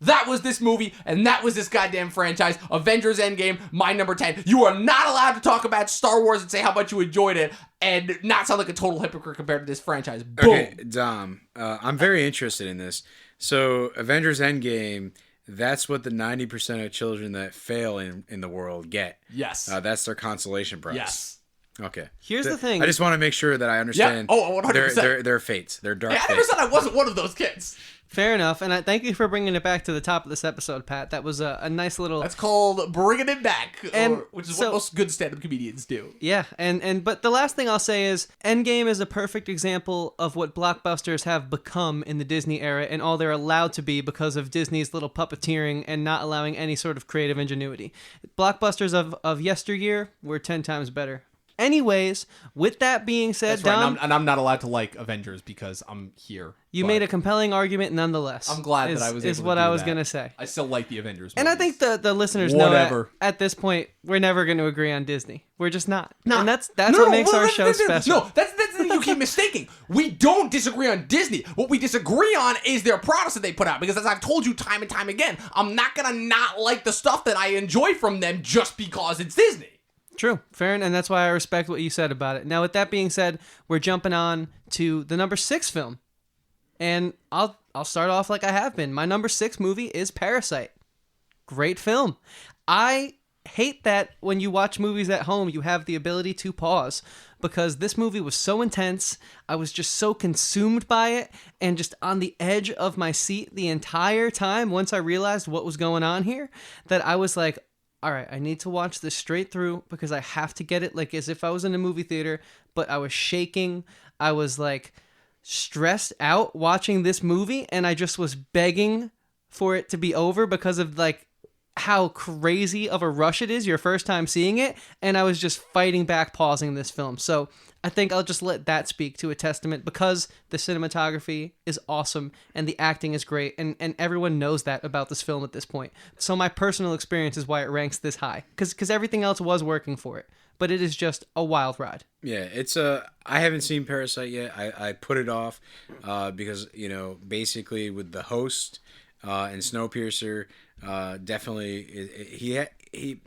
that was this movie, and that was this goddamn franchise. Avengers Endgame, my number 10. You are not allowed to talk about Star Wars and say how much you enjoyed it and not sound like a total hypocrite compared to this franchise. Boom. Okay, Dom, I'm very interested in this. So, Avengers Endgame, that's what the 90% of children that fail in the world get. Yes. That's their consolation prize. Yes. Okay. Here's the thing. I just want to make sure that I understand Yeah. Oh, 100%. their fates, their dark I never fates. said I wasn't one of those kids. Fair enough, and I thank you for bringing it back to the top of this episode, Pat. That was a nice little... That's called bringing it back, which is so, what most good stand-up comedians do. Yeah, but the last thing I'll say is Endgame is a perfect example of what blockbusters have become in the Disney era and all they're allowed to be because of Disney's little puppeteering and not allowing any sort of creative ingenuity. Blockbusters of yesteryear were 10 times better. Anyways, with that being said, That's right, Dom... and I'm not allowed to like Avengers because I'm here. You made a compelling argument nonetheless. I'm glad that I was able to is what do I was that. going to say. I still like the Avengers movies. And I think the listeners Whatever. know at this point, we're never going to agree on Disney. We're just not. No. And that's what makes our show special. No, that's the thing you keep mistaking. We don't disagree on Disney. What we disagree on is their products that they put out. Because as I've told you time and time again, I'm not going to not like the stuff that I enjoy from them just because it's Disney. True, fair, and that's why I respect what you said about it. Now, with that being said, we're jumping on to the number 6 film, and I'll start off like I have been. My number 6 movie is Parasite. great film. I hate that when you watch movies at home, you have the ability to pause, because this movie was so intense. I was just so consumed by it and just on the edge of my seat the entire time once I realized what was going on here, that I was like, all right, I need to watch this straight through because I have to get it like as if I was in a movie theater. But I was shaking. I was like stressed out watching this movie, and I just was begging for it to be over because of like how crazy of a rush it is your first time seeing it, and I was just fighting back pausing this film. So I think I'll just let that speak to a testament, because the cinematography is awesome and the acting is great, and everyone knows that about this film at this point. So my personal experience is why it ranks this high, because everything else was working for it, but it is just a wild ride. Yeah, it's I haven't seen Parasite yet. I put it off because, you know, basically with The Host and Snowpiercer, definitely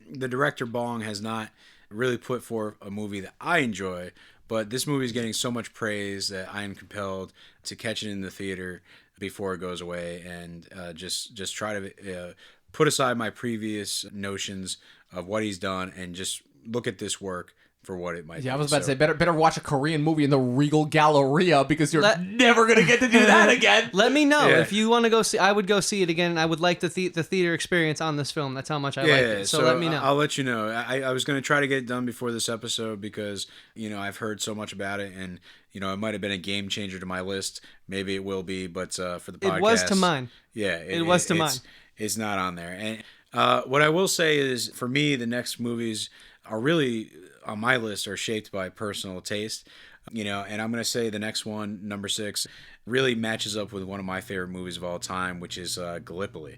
the director Bong has not really put forth a movie that I enjoy, but this movie is getting so much praise that I am compelled to catch it in the theater before it goes away, and just try to put aside my previous notions of what he's done and just look at this work for what it might be. Yeah, I was about to say, better watch a Korean movie in the Regal Galleria, because you're never going to get to do that again. Let me know if you want to go see. I would go see it again. I would like the theater experience on this film. That's how much I like it. So let me know. I'll let you know. I was going to try to get it done before this episode because, you know, I've heard so much about it, and, you know, it might have been a game changer to my list. Maybe it will be, but for the podcast. It was to mine. Yeah. It was to mine. It's not on there. And what I will say is, for me, the next movies are really on my list are shaped by personal taste, you know, and I'm going to say the next one, number 6, really matches up with one of my favorite movies of all time, which is Gallipoli.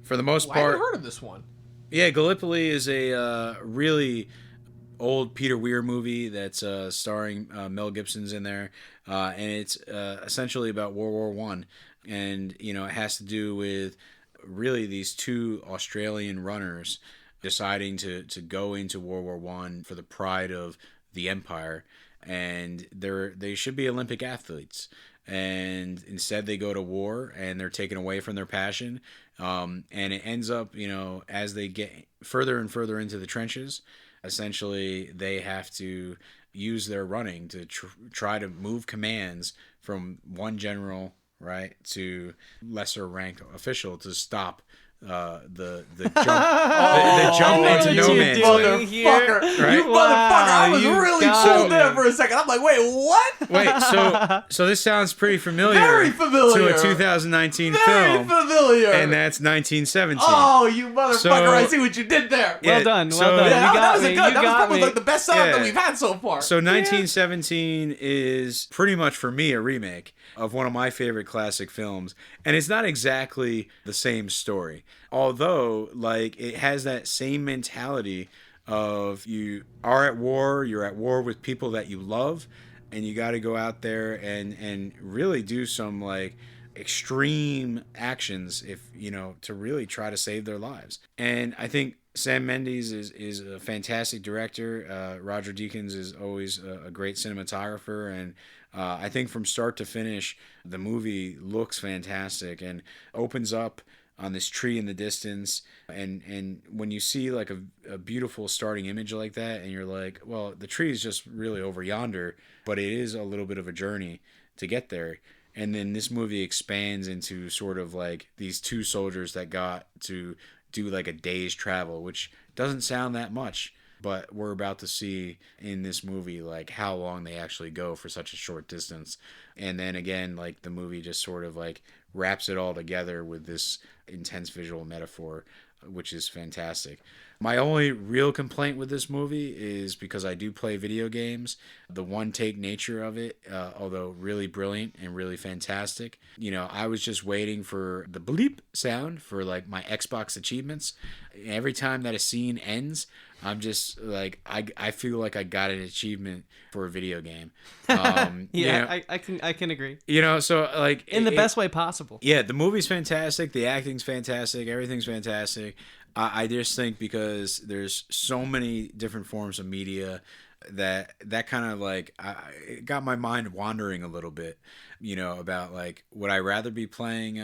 For the most part, I haven't heard of this one. Yeah, Gallipoli is a really old Peter Weir movie that's starring Mel Gibson's in there, and it's essentially about World War One, and, you know, it has to do with really these two Australian runners deciding to go into World War One for the pride of the empire, and they should be Olympic athletes, and instead they go to war and they're taken away from their passion, and it ends up, you know, as they get further and further into the trenches, essentially they have to use their running to try to move commands from one general, right, to lesser rank official to stop the jump into no man's land. Motherfucker, right? You motherfucker! I was really sold there for a second. I'm like, wait, what? Wait, so this sounds pretty familiar. Very familiar to a 2019 Very film. Very familiar. And that's 1917. Oh, you motherfucker! I see what you did there. Well done. Yeah, that was probably like the best setup that we've had so far. So 1917 is pretty much for me a remake of one of my favorite classic films, and it's not exactly the same story. Although, like, it has that same mentality of you are at war, you're at war with people that you love, and you got to go out there and really do some, like, extreme actions, if, you know, to really try to save their lives. And I think Sam Mendes is a fantastic director. Roger Deakins is always a great cinematographer, and I think from start to finish, the movie looks fantastic and opens up on this tree in the distance. And when you see like a beautiful starting image like that, and you're like, well, the tree is just really over yonder, but it is a little bit of a journey to get there. And then this movie expands into sort of like these two soldiers that got to do like a day's travel, which doesn't sound that much, but we're about to see in this movie like how long they actually go for such a short distance. And then again, like the movie just sort of like wraps it all together with this intense visual metaphor, which is fantastic. My only real complaint with this movie is because I do play video games, the one-take nature of it, although really brilliant and really fantastic. You know, I was just waiting for the bleep sound for like my Xbox achievements. Every time that a scene ends, I'm just like, I feel like I got an achievement for a video game. Yeah, you know, I can agree. You know, so like in the best way possible. Yeah, the movie's fantastic, the acting's fantastic, everything's fantastic. I just think because there's so many different forms of media that kind of like it got my mind wandering a little bit, you know, about like, would I rather be playing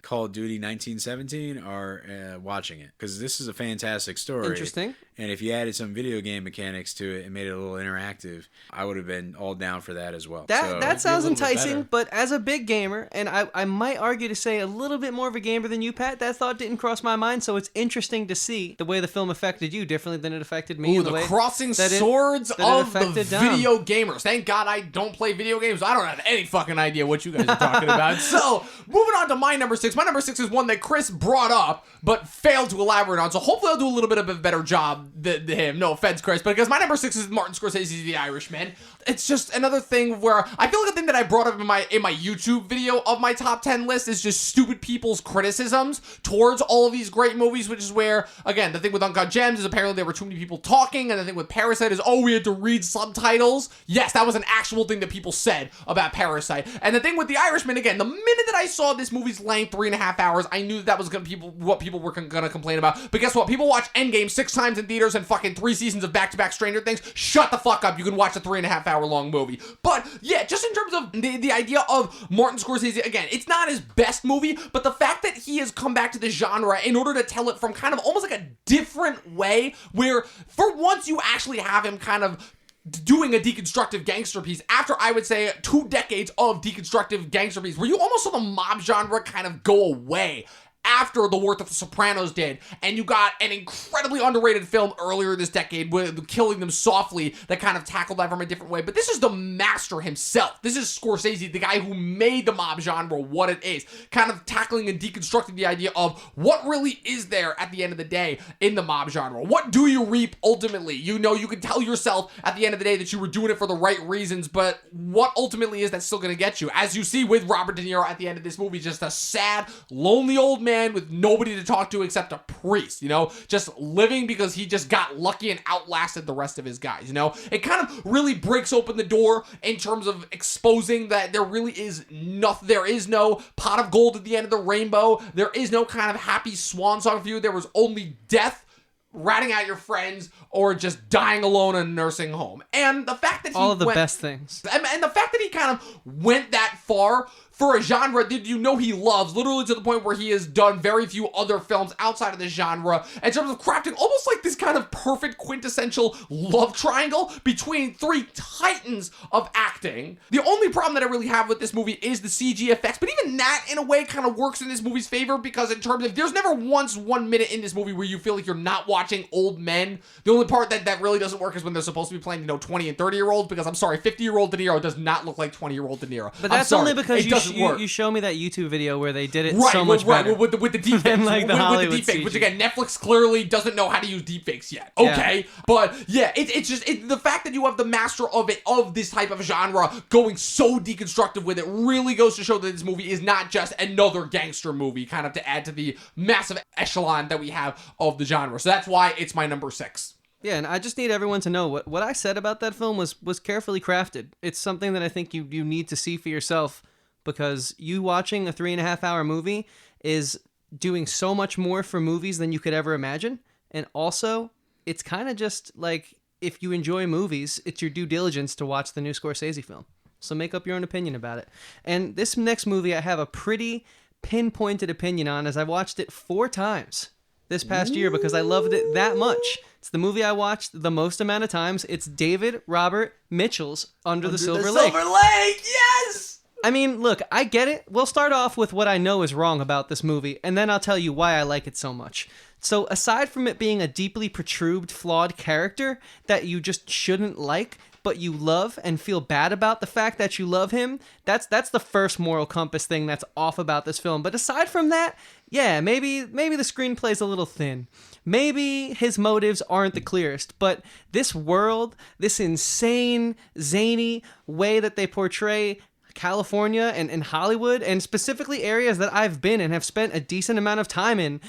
Call of Duty 1917 or watching it? Because this is a fantastic story. Interesting. And if you added some video game mechanics to it and made it a little interactive, I would have been all down for that as well. That sounds enticing, but as a big gamer, and I might argue to say a little bit more of a gamer than you, Pat, that thought didn't cross my mind, so it's interesting to see the way the film affected you differently than it affected me. Ooh, the crossing swords of the video gamers. Thank God I don't play video games. I don't have any fucking idea what you guys are talking about. So, moving on to my number 6. My number 6 is one that Chris brought up, but failed to elaborate on, so hopefully I'll do a little bit of a better job than him. No offense, Chris, but because my number 6 is Martin Scorsese's The Irishman. It's just another thing where I feel like a thing that I brought up in my YouTube video of my top 10 list is just stupid people's criticisms towards all of these great movies, which is where, again, the thing with Uncut Gems is apparently there were too many people talking, and the thing with Parasite is, oh, we had to read subtitles. Yes, that was an actual thing that people said about Parasite. And the thing with The Irishman, again, the minute that I saw this movie's length, 3.5 hours, I knew that was what people were gonna complain about. But guess what? People watch Endgame 6 times in theaters and fucking 3 seasons of back-to-back Stranger Things. Shut the fuck up. You can watch a 3.5 hour long movie. But yeah, just in terms of the idea of Martin Scorsese, again, it's not his best movie, but the fact that he has come back to the genre in order to tell it from kind of almost like a different way, where for once you actually have him kind of doing a deconstructive gangster piece after, I would say, 2 decades of deconstructive gangster piece, where you almost saw the mob genre kind of go away after the work that The Sopranos did, and you got an incredibly underrated film earlier this decade with Killing Them Softly that kind of tackled that from a different way. But this is the master himself. This is Scorsese, the guy who made the mob genre what it is, kind of tackling and deconstructing the idea of what really is there at the end of the day in the mob genre. What do you reap ultimately? You know, you can tell yourself at the end of the day that you were doing it for the right reasons, but what ultimately is that still going to get you? As you see with Robert De Niro at the end of this movie, just a sad, lonely old man with nobody to talk to except a priest, you know, just living because he just got lucky and outlasted the rest of his guys, you know. It kind of really breaks open the door in terms of exposing that there really is nothing, there is no pot of gold at the end of the rainbow, there is no kind of happy swan song for you, there was only death, ratting out your friends, or just dying alone in a nursing home. And the fact that he all of the best things. And the fact that he kind of went that far for a genre that you know he loves, literally to the point where he has done very few other films outside of this genre, in terms of crafting almost like this kind of perfect quintessential love triangle between 3 titans of acting. The only problem that I really have with this movie is the CG effects, but even that in a way kind of works in this movie's favor, because in terms of, there's never once 1 minute in this movie where you feel like you're not watching old men. The only part that really doesn't work is when they're supposed to be playing, you know, 20 and 30-year-olds, because I'm sorry, 50-year-old De Niro does not look like 20-year-old De Niro. But that's only because you show me that YouTube video where they did it so much better. With the deepfakes. Than like the Hollywood with the deepfakes, CG. which again, Netflix clearly doesn't know how to use deepfakes yet. Okay. Yeah. But yeah, it's just the fact that you have the master of this type of genre going so deconstructive with it really goes to show that this movie is not just another gangster movie, kind of to add to the massive echelon that we have of the genre. So that's why it's my number 6. Yeah, and I just need everyone to know what I said about that film was carefully crafted. It's something that I think you need to see for yourself, because you watching a 3.5 hour movie is doing so much more for movies than you could ever imagine. And also, it's kind of just like, if you enjoy movies, it's your due diligence to watch the new Scorsese film. So make up your own opinion about it. And this next movie I have a pretty pinpointed opinion on, as I watched it 4 times this past year because I loved it that much. It's the movie I watched the most amount of times. It's David Robert Mitchell's Under the Silver Lake. Silver Lake, yes! I mean, look, I get it. We'll start off with what I know is wrong about this movie, and then I'll tell you why I like it so much. So aside from it being a deeply protruded, flawed character that you just shouldn't like, but you love and feel bad about the fact that you love him, that's the first moral compass thing that's off about this film. But aside from that, yeah, maybe the screenplay's a little thin. Maybe his motives aren't the clearest, but this world, this insane, zany way that they portray California and Hollywood, and specifically areas that I've been and have spent a decent amount of time in,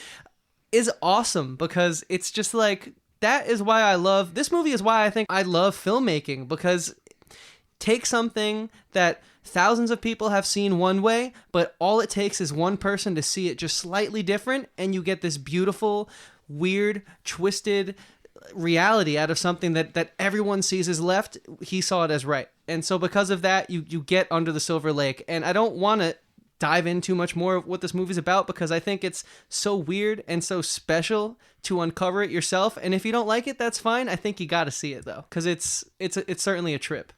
is awesome, because it's just like, that is why I love this movie, is why I think I love filmmaking, because take something that thousands of people have seen one way, but all it takes is one person to see it just slightly different, and you get this beautiful, weird, twisted reality out of something that everyone sees as left. He saw it as right. And so because of that, you get Under the Silver Lake. And I don't want to dive in too much more of what this movie's about because I think it's so weird and so special to uncover it yourself. And if you don't like it, that's fine. I think you got to see it though, because it's certainly a trip.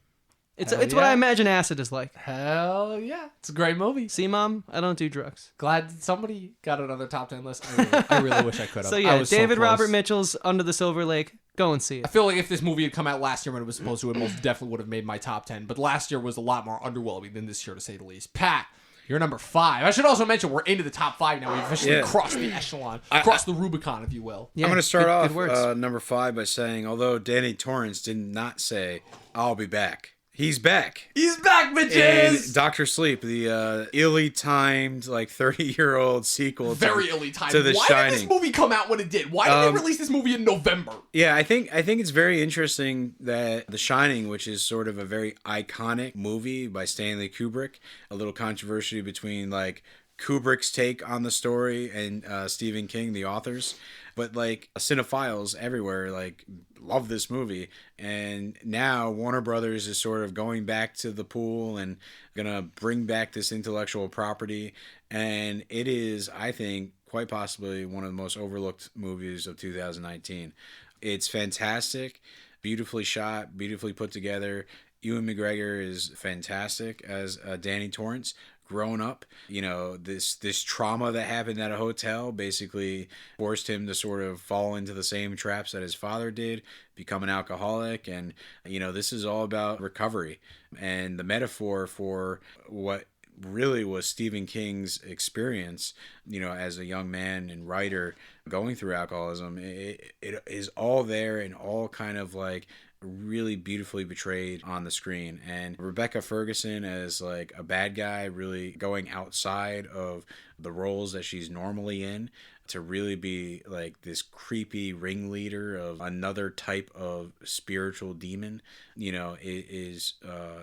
It's what I imagine acid is like. Hell yeah. It's a great movie. See, Mom, I don't do drugs. Glad somebody got it on their top 10 list. I really wish I could have. So yeah, David Robert Mitchell's Under the Silver Lake. Go and see it. I feel like if this movie had come out last year when it was supposed to, it most definitely would have made my top 10. But last year was a lot more underwhelming than this year, to say the least. Pat, you're number 5. I should also mention we're into the top 5 now. We've officially crossed the echelon, crossed the Rubicon, if you will. Yeah, I'm going to start off number 5 by saying, although Danny Torrance did not say, "I'll be back," he's back. He's back, bitches! In Dr. Sleep, the illy timed, like 30-year-old sequel Very illy timed. to The Shining. Did this movie come out when it did? Why did they release this movie in November? Yeah, I think it's very interesting that The Shining, which is sort of a very iconic movie by Stanley Kubrick, a little controversy between like Kubrick's take on the story and Stephen King, the authors. But like cinephiles everywhere like love this movie, and now Warner Brothers is sort of going back to the pool and gonna bring back this intellectual property, and it is, I think, quite possibly one of the most overlooked movies of 2019. It's fantastic, beautifully shot, beautifully put together. Ewan McGregor is fantastic as Danny Torrance. Grown up, you know, this trauma that happened at a hotel basically forced him to sort of fall into the same traps that his father did, become an alcoholic, and you know, this is all about recovery. And the metaphor for what really was Stephen King's experience, you know, as a young man and writer going through alcoholism, it is all there and all kind of like really beautifully portrayed on the screen. And Rebecca Ferguson as like a bad guy, really going outside of the roles that she's normally in to really be like this creepy ringleader of another type of spiritual demon, you know, it is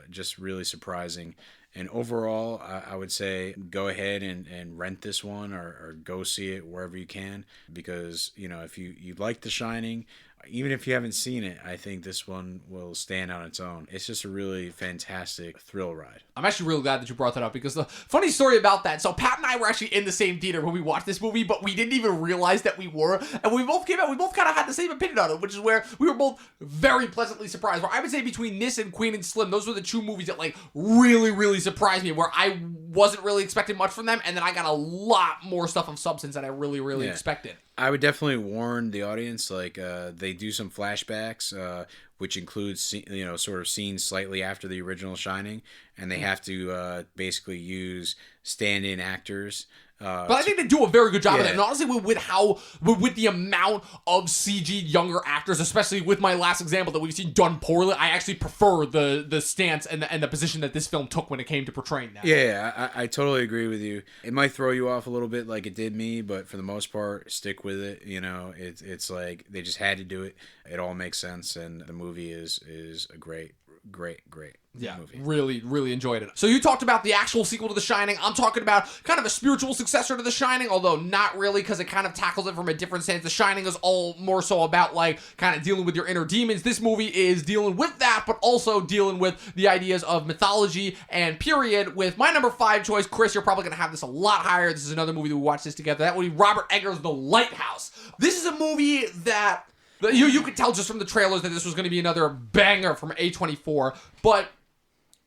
just really surprising. And overall, I would say go ahead and rent this one or go see it wherever you can, because, you know, if you like The Shining, even if you haven't seen it, I think this one will stand on its own. It's just a really fantastic thrill ride. I'm actually really glad that you brought that up, because the funny story about that, so Pat and I were actually in the same theater when we watched this movie, but we didn't even realize that we were, and we both came out, we both kind of had the same opinion on it, which is where we were both very pleasantly surprised. Where I would say between this and Queen and Slim, those were the two movies that like really, really surprised me, where I wasn't really expecting much from them, and then I got a lot more stuff of substance than I really, really expected. I would definitely warn the audience, like, they do some flashbacks, which includes, you know, sort of scenes slightly after the original Shining, and they have to basically use stand-in actors. But I think they do a very good job of that. And honestly, with the amount of CG younger actors, especially with my last example that we've seen done poorly, I actually prefer the stance and the position that this film took when it came to portraying that. Yeah, I totally agree with you. It might throw you off a little bit like it did me, but for the most part, stick with it. You know, it's like they just had to do it. It all makes sense, and the movie is a great movie. Really enjoyed it. So you talked about the actual sequel to The Shining. I'm talking about kind of a spiritual successor to The Shining, although not really, because it kind of tackles it from a different stance. The Shining is all more so about like kind of dealing with your inner demons. This movie is dealing with that, but also dealing with the ideas of mythology and period. With my number 5 choice, Chris, you're probably going to have this a lot higher. This is another movie that we watched this together. That would be Robert Eggers' The Lighthouse. This is a movie that you could tell just from the trailers that this was going to be another banger from A24, but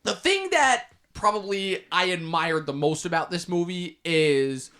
the thing that probably I admired the most about this movie is,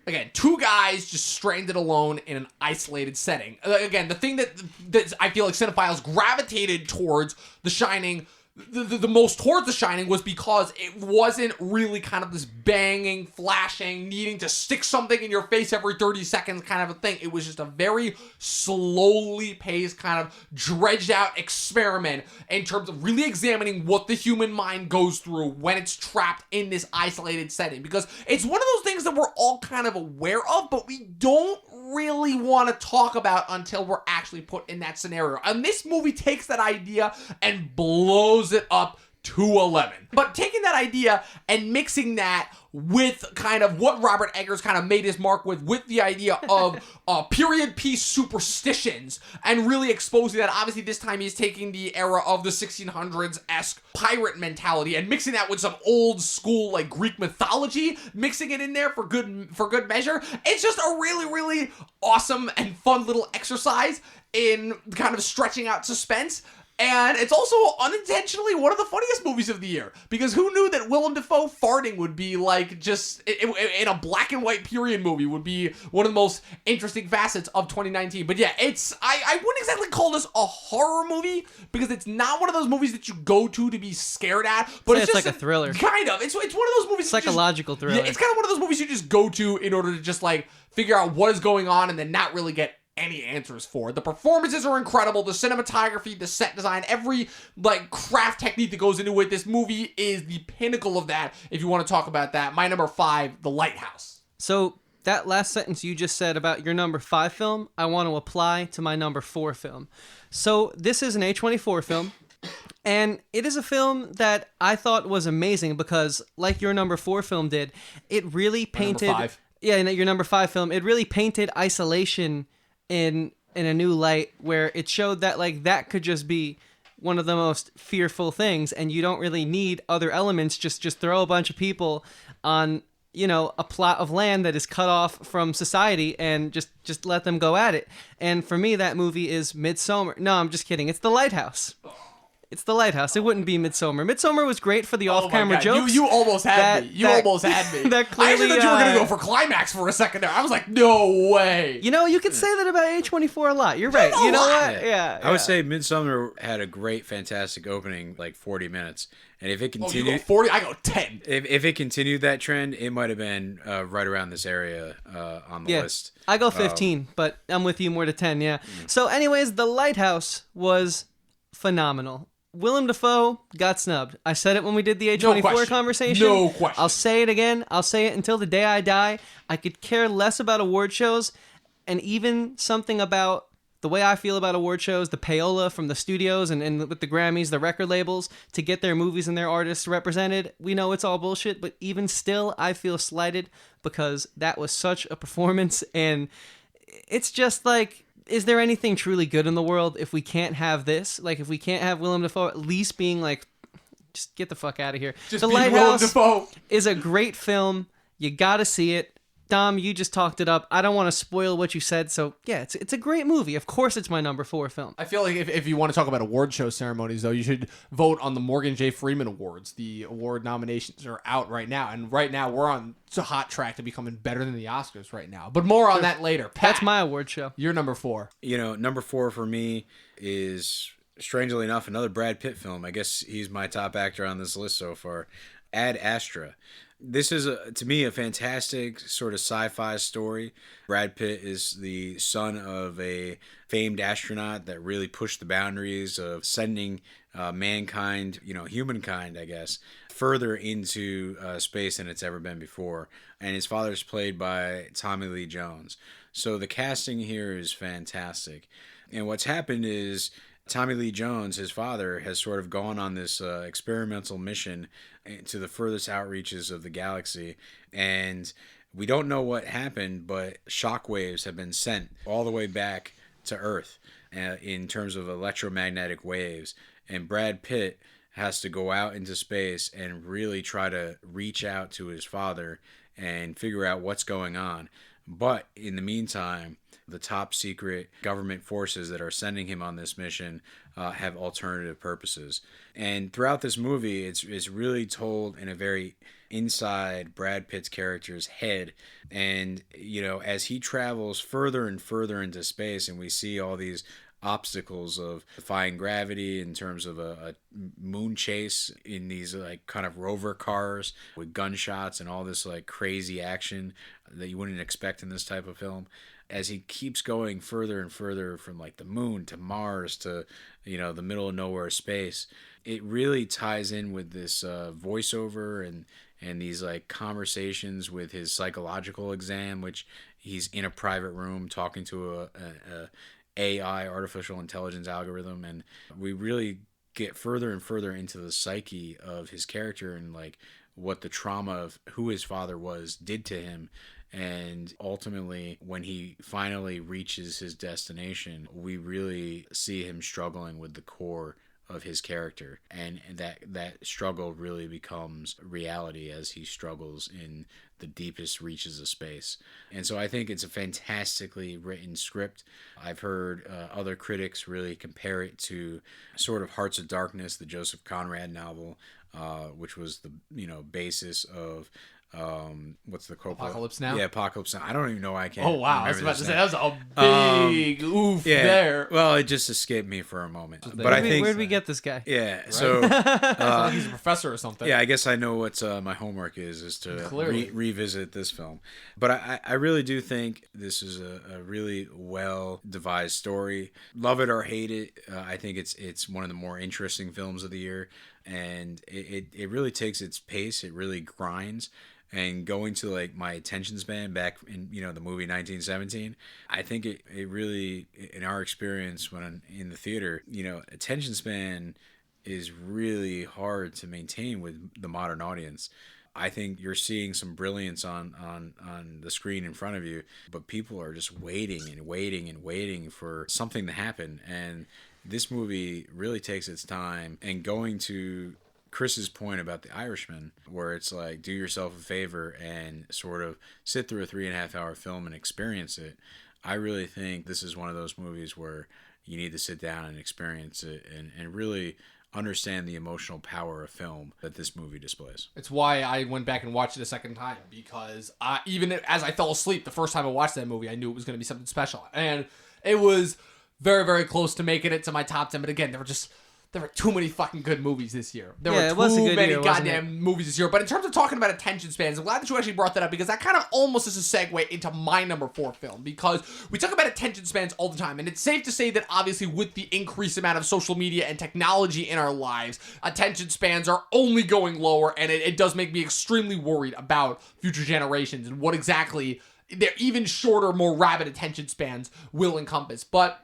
again, two guys just stranded alone in an isolated setting. Again, the thing that I feel like cinephiles gravitated towards The Shining the most towards The Shining was because it wasn't really kind of this banging, flashing, needing to stick something in your face every 30 seconds kind of a thing. It was just a very slowly paced, kind of dredged out experiment in terms of really examining what the human mind goes through when it's trapped in this isolated setting. Because it's one of those things that we're all kind of aware of, but we don't really want to talk about until we're actually put in that scenario. And this movie takes that idea and blows it up to 11. But taking that idea and mixing that with kind of what Robert Eggers kind of made his mark with the idea of period piece superstitions, and really exposing that. Obviously, this time he's taking the era of the 1600s-esque pirate mentality and mixing that with some old school like Greek mythology, mixing it in there for good measure. It's just a really, really awesome and fun little exercise in kind of stretching out suspense. And it's also unintentionally one of the funniest movies of the year, because who knew that Willem Dafoe farting would be like just in a black and white period movie would be one of the most interesting facets of 2019. But yeah, I wouldn't exactly call this a horror movie, because it's not one of those movies that you go to be scared at, but it's just like a thriller. Kind of. It's one of those movies. Psychological thriller. Yeah, it's kind of one of those movies you just go to in order to just like figure out what is going on and then not really get any answers for. The performances are incredible, the cinematography, the set design, every like craft technique that goes into it. This movie is the pinnacle of that, if you want to talk about that. My number 5, The Lighthouse. So that last sentence you just said about your number 5 film, I want to apply to my number 4 film. So this is an A24 film, and it is a film that I thought was amazing because, like your number 4 film did, it really painted... Number 5. Yeah, your number 5 film, it really painted isolation in a new light, where it showed that like that could just be one of the most fearful things, and you don't really need other elements. Just throw a bunch of people on, a plot of land that is cut off from society, and just let them go at it. And for me, that movie is Midsommar. No, I'm just kidding. It's The Lighthouse. It's The Lighthouse. It wouldn't be Midsommar. Midsommar was great for the off-camera jokes. You almost had me. You almost had me. That clearly, I actually thought you were going to go for climax for a second there. I was like, no way. You could say that about A24 a lot. You're right. You know what? Yeah. I would say Midsommar had a great, fantastic opening, like 40 minutes. And if it continued... you go 40, I go 10. If it continued that trend, it might have been right around this area on the list. I go 15, but I'm with you more to 10, yeah. So anyways, The Lighthouse was phenomenal. Willem Dafoe got snubbed. I said it when we did the A24 conversation. No question. I'll say it again. I'll say it until the day I die. I could care less about award shows, and even something about the way I feel about award shows, the payola from the studios and with the Grammys, the record labels, to get their movies and their artists represented. We know it's all bullshit, but even still, I feel slighted because that was such a performance, and it's just like... Is there anything truly good in the world if we can't have this? Like, if we can't have Willem Dafoe at least being like, just get the fuck out of here. The Lighthouse is a great film. You gotta see it. Dom, you just talked it up. I don't want to spoil what you said, so yeah, it's a great movie. Of course it's my number 4 film. I feel like if you want to talk about award show ceremonies, though, you should vote on the Morgan J. Freeman Awards. The award nominations are out right now, and right now we're on a hot track to becoming better than the Oscars right now. But more on that later. Pat, that's my award show. You're number 4. Number 4 for me is, strangely enough, another Brad Pitt film. I guess he's my top actor on this list so far. Ad Astra. This is, to me, a fantastic sort of sci-fi story. Brad Pitt is the son of a famed astronaut that really pushed the boundaries of sending mankind, humankind, I guess, further into space than it's ever been before. And his father's played by Tommy Lee Jones. So the casting here is fantastic. And what's happened is Tommy Lee Jones, his father, has sort of gone on this experimental mission to the furthest outreaches of the galaxy, and we don't know what happened, but shockwaves have been sent all the way back to Earth in terms of electromagnetic waves, and Brad Pitt has to go out into space and really try to reach out to his father and figure out what's going on. But in the meantime, the top secret government forces that are sending him on this mission have alternative purposes. And throughout this movie, it's really told in a very inside Brad Pitt's character's head. And, as he travels further and further into space, and we see all these obstacles of defying gravity in terms of a moon chase in these like kind of rover cars with gunshots and all this like crazy action that you wouldn't expect in this type of film. As he keeps going further and further from like the moon to Mars to, the middle of nowhere space, it really ties in with this voiceover and these like conversations with his psychological exam, which he's in a private room talking to a AI, artificial intelligence algorithm, and we really get further and further into the psyche of his character and like what the trauma of who his father was did to him. And ultimately, when he finally reaches his destination, we really see him struggling with the core of his character, and that struggle really becomes reality as he struggles in the deepest reaches of space. And so I think it's a fantastically written script. I've heard other critics really compare it to sort of Hearts of Darkness, the Joseph Conrad novel, which was the basis of what's the quote? Apocalypse Now? Yeah, Apocalypse Now. I don't even know why I can't. Oh, wow. I was about to say, that was a big oof yeah, there. Well, it just escaped me for a moment. But I think... Where'd we get this guy? Yeah, right? so... like he's a professor or something. Yeah, I guess I know what my homework is to revisit this film. But I really do think this is a really well-devised story. Love it or hate it, I think it's one of the more interesting films of the year. And it really takes its pace. It really grinds. And going to like my attention span back in the movie 1917, I think it really, in our experience when in the theater, attention span is really hard to maintain with the modern audience. I think you're seeing some brilliance on the screen in front of you, but people are just waiting and waiting and waiting for something to happen. And this movie really takes its time, and going to Chris's point about The Irishman, where it's like, do yourself a favor and sort of sit through a 3.5 hour film and experience it. I really think this is one of those movies where you need to sit down and experience it and really understand the emotional power of film that this movie displays. It's why I went back and watched it a second time, because even as I fell asleep the first time I watched that movie, I knew it was going to be something special. And it was very, very close to making it to my top 10. But again, there were too many fucking good movies this year. There were too many goddamn movies this year. But in terms of talking about attention spans, I'm glad that you actually brought that up, because that kind of almost is a segue into my number 4 film, because we talk about attention spans all the time. And it's safe to say that obviously with the increased amount of social media and technology in our lives, attention spans are only going lower. And it does make me extremely worried about future generations and what exactly their even shorter, more rapid attention spans will encompass. But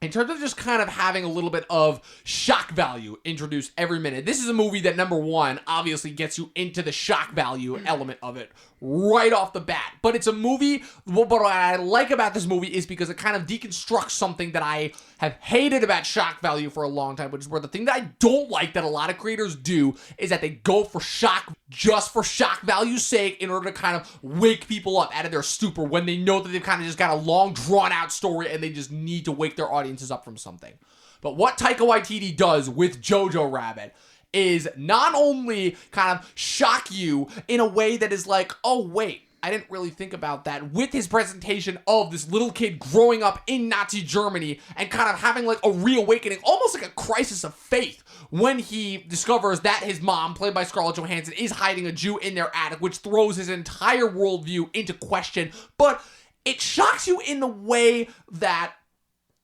in terms of just kind of having a little bit of shock value introduced every minute, this is a movie that, number one, obviously gets you into the shock value element of it right off the bat. But it's a movie, what I like about this movie is because it kind of deconstructs something that I have hated about shock value for a long time, which is where the thing that I don't like that a lot of creators do is that they go for shock just for shock value's sake in order to kind of wake people up out of their stupor when they know that they've kind of just got a long, drawn-out story and they just need to wake their audiences up from something. But what Taika Waititi does with Jojo Rabbit is not only kind of shock you in a way that is like, oh, wait, I didn't really think about that, with his presentation of this little kid growing up in Nazi Germany and kind of having like a reawakening, almost like a crisis of faith, when he discovers that his mom, played by Scarlett Johansson, is hiding a Jew in their attic, which throws his entire worldview into question. But it shocks you in the way that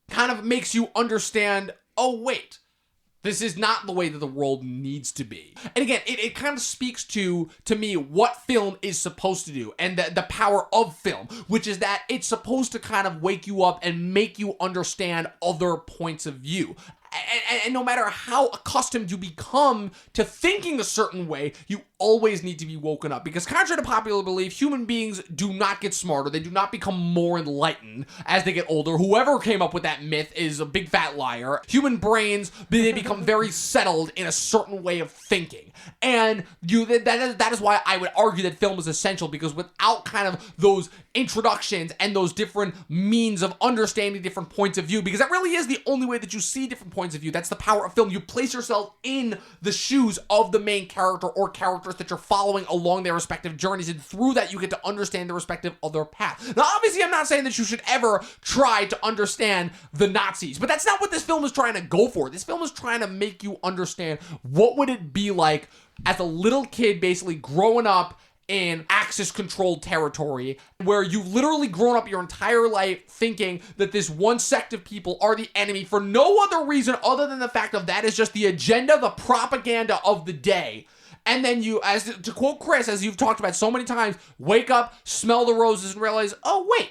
kind of makes you understand, oh, wait, this is not the way that the world needs to be. And again, it kind of speaks to me what film is supposed to do and the power of film, which is that it's supposed to kind of wake you up and make you understand other points of view. And no matter how accustomed you become to thinking a certain way, you always need to be woken up. Because contrary to popular belief, human beings do not get smarter. They do not become more enlightened as they get older. Whoever came up with that myth is a big fat liar. Human brains, they become very settled in a certain way of thinking. And that is why I would argue that film is essential, because without kind of those introductions and those different means of understanding different points of view, because that really is the only way that you see different points of view. That's the power of film. You place yourself in the shoes of the main character or characters that you're following along their respective journeys, and through that you get to understand the respective other path. Now, obviously, I'm not saying that you should ever try to understand the Nazis, but that's not what this film is trying to go for. This film is trying to make you understand what would it be like as a little kid basically growing up in Axis-controlled territory, where you've literally grown up your entire life thinking that this one sect of people are the enemy for no other reason other than the fact of that is just the agenda, the propaganda of the day. And then you, as to quote Chris, as you've talked about so many times, wake up, smell the roses, and realize, oh, wait,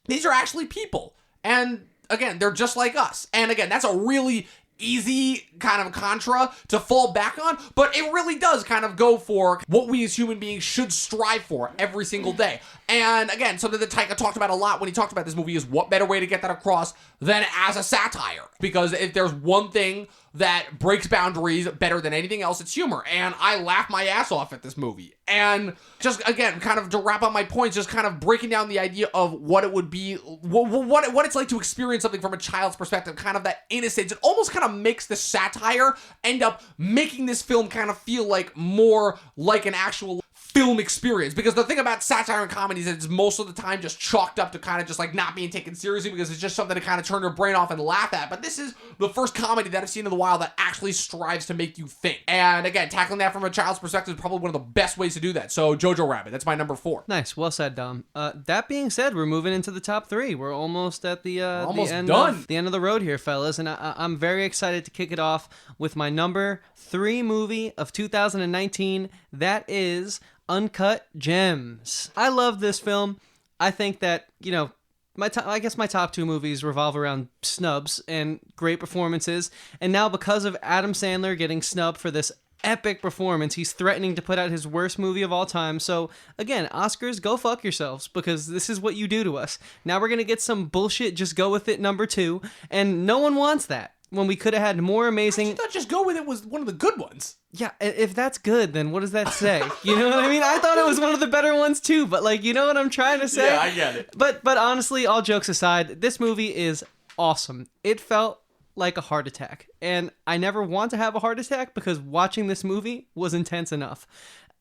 these are actually people. And again, they're just like us. And again, that's a really easy kind of contra to fall back on, but it really does kind of go for what we as human beings should strive for every single day. And again, something that Taika talked about a lot when he talked about this movie is what better way to get that across than as a satire. Because if there's one thing that breaks boundaries better than anything else, it's humor. And I laughed my ass off at this movie. And just, again, kind of to wrap up my points, just kind of breaking down the idea of what it would be, what it's like to experience something from a child's perspective, kind of that innocence. It almost kind of makes the satire end up making this film kind of feel like more like an actual film experience. Because the thing about satire and comedy is that it's most of the time just chalked up to kind of just like not being taken seriously because it's just something to kind of turn your brain off and laugh at. But this is the first comedy that I've seen in a while that actually strives to make you think. And again, tackling that from a child's perspective is probably one of the best ways to do that. So Jojo Rabbit, that's my number 4. Nice, well said, Dom. That being said, we're moving into the top 3. We're almost at the end of the road here, fellas, and I'm very excited to kick it off with my number 3 movie of 2019. That is Uncut Gems. I love this film. I think that, you know, I guess my top 2 movies revolve around snubs and great performances. And now because of Adam Sandler getting snubbed for this epic performance, he's threatening to put out his worst movie of all time. So again, Oscars, go fuck yourselves, because this is what you do to us. Now we're going to get some bullshit, just go with it number 2. And no one wants that. When we could have had more amazing... I thought Just Go With It was one of the good ones. Yeah, if that's good, then what does that say? You know what I mean? I thought it was one of the better ones too, but like, you know what I'm trying to say? Yeah, I get it. But honestly, all jokes aside, this movie is awesome. It felt like a heart attack, and I never want to have a heart attack because watching this movie was intense enough.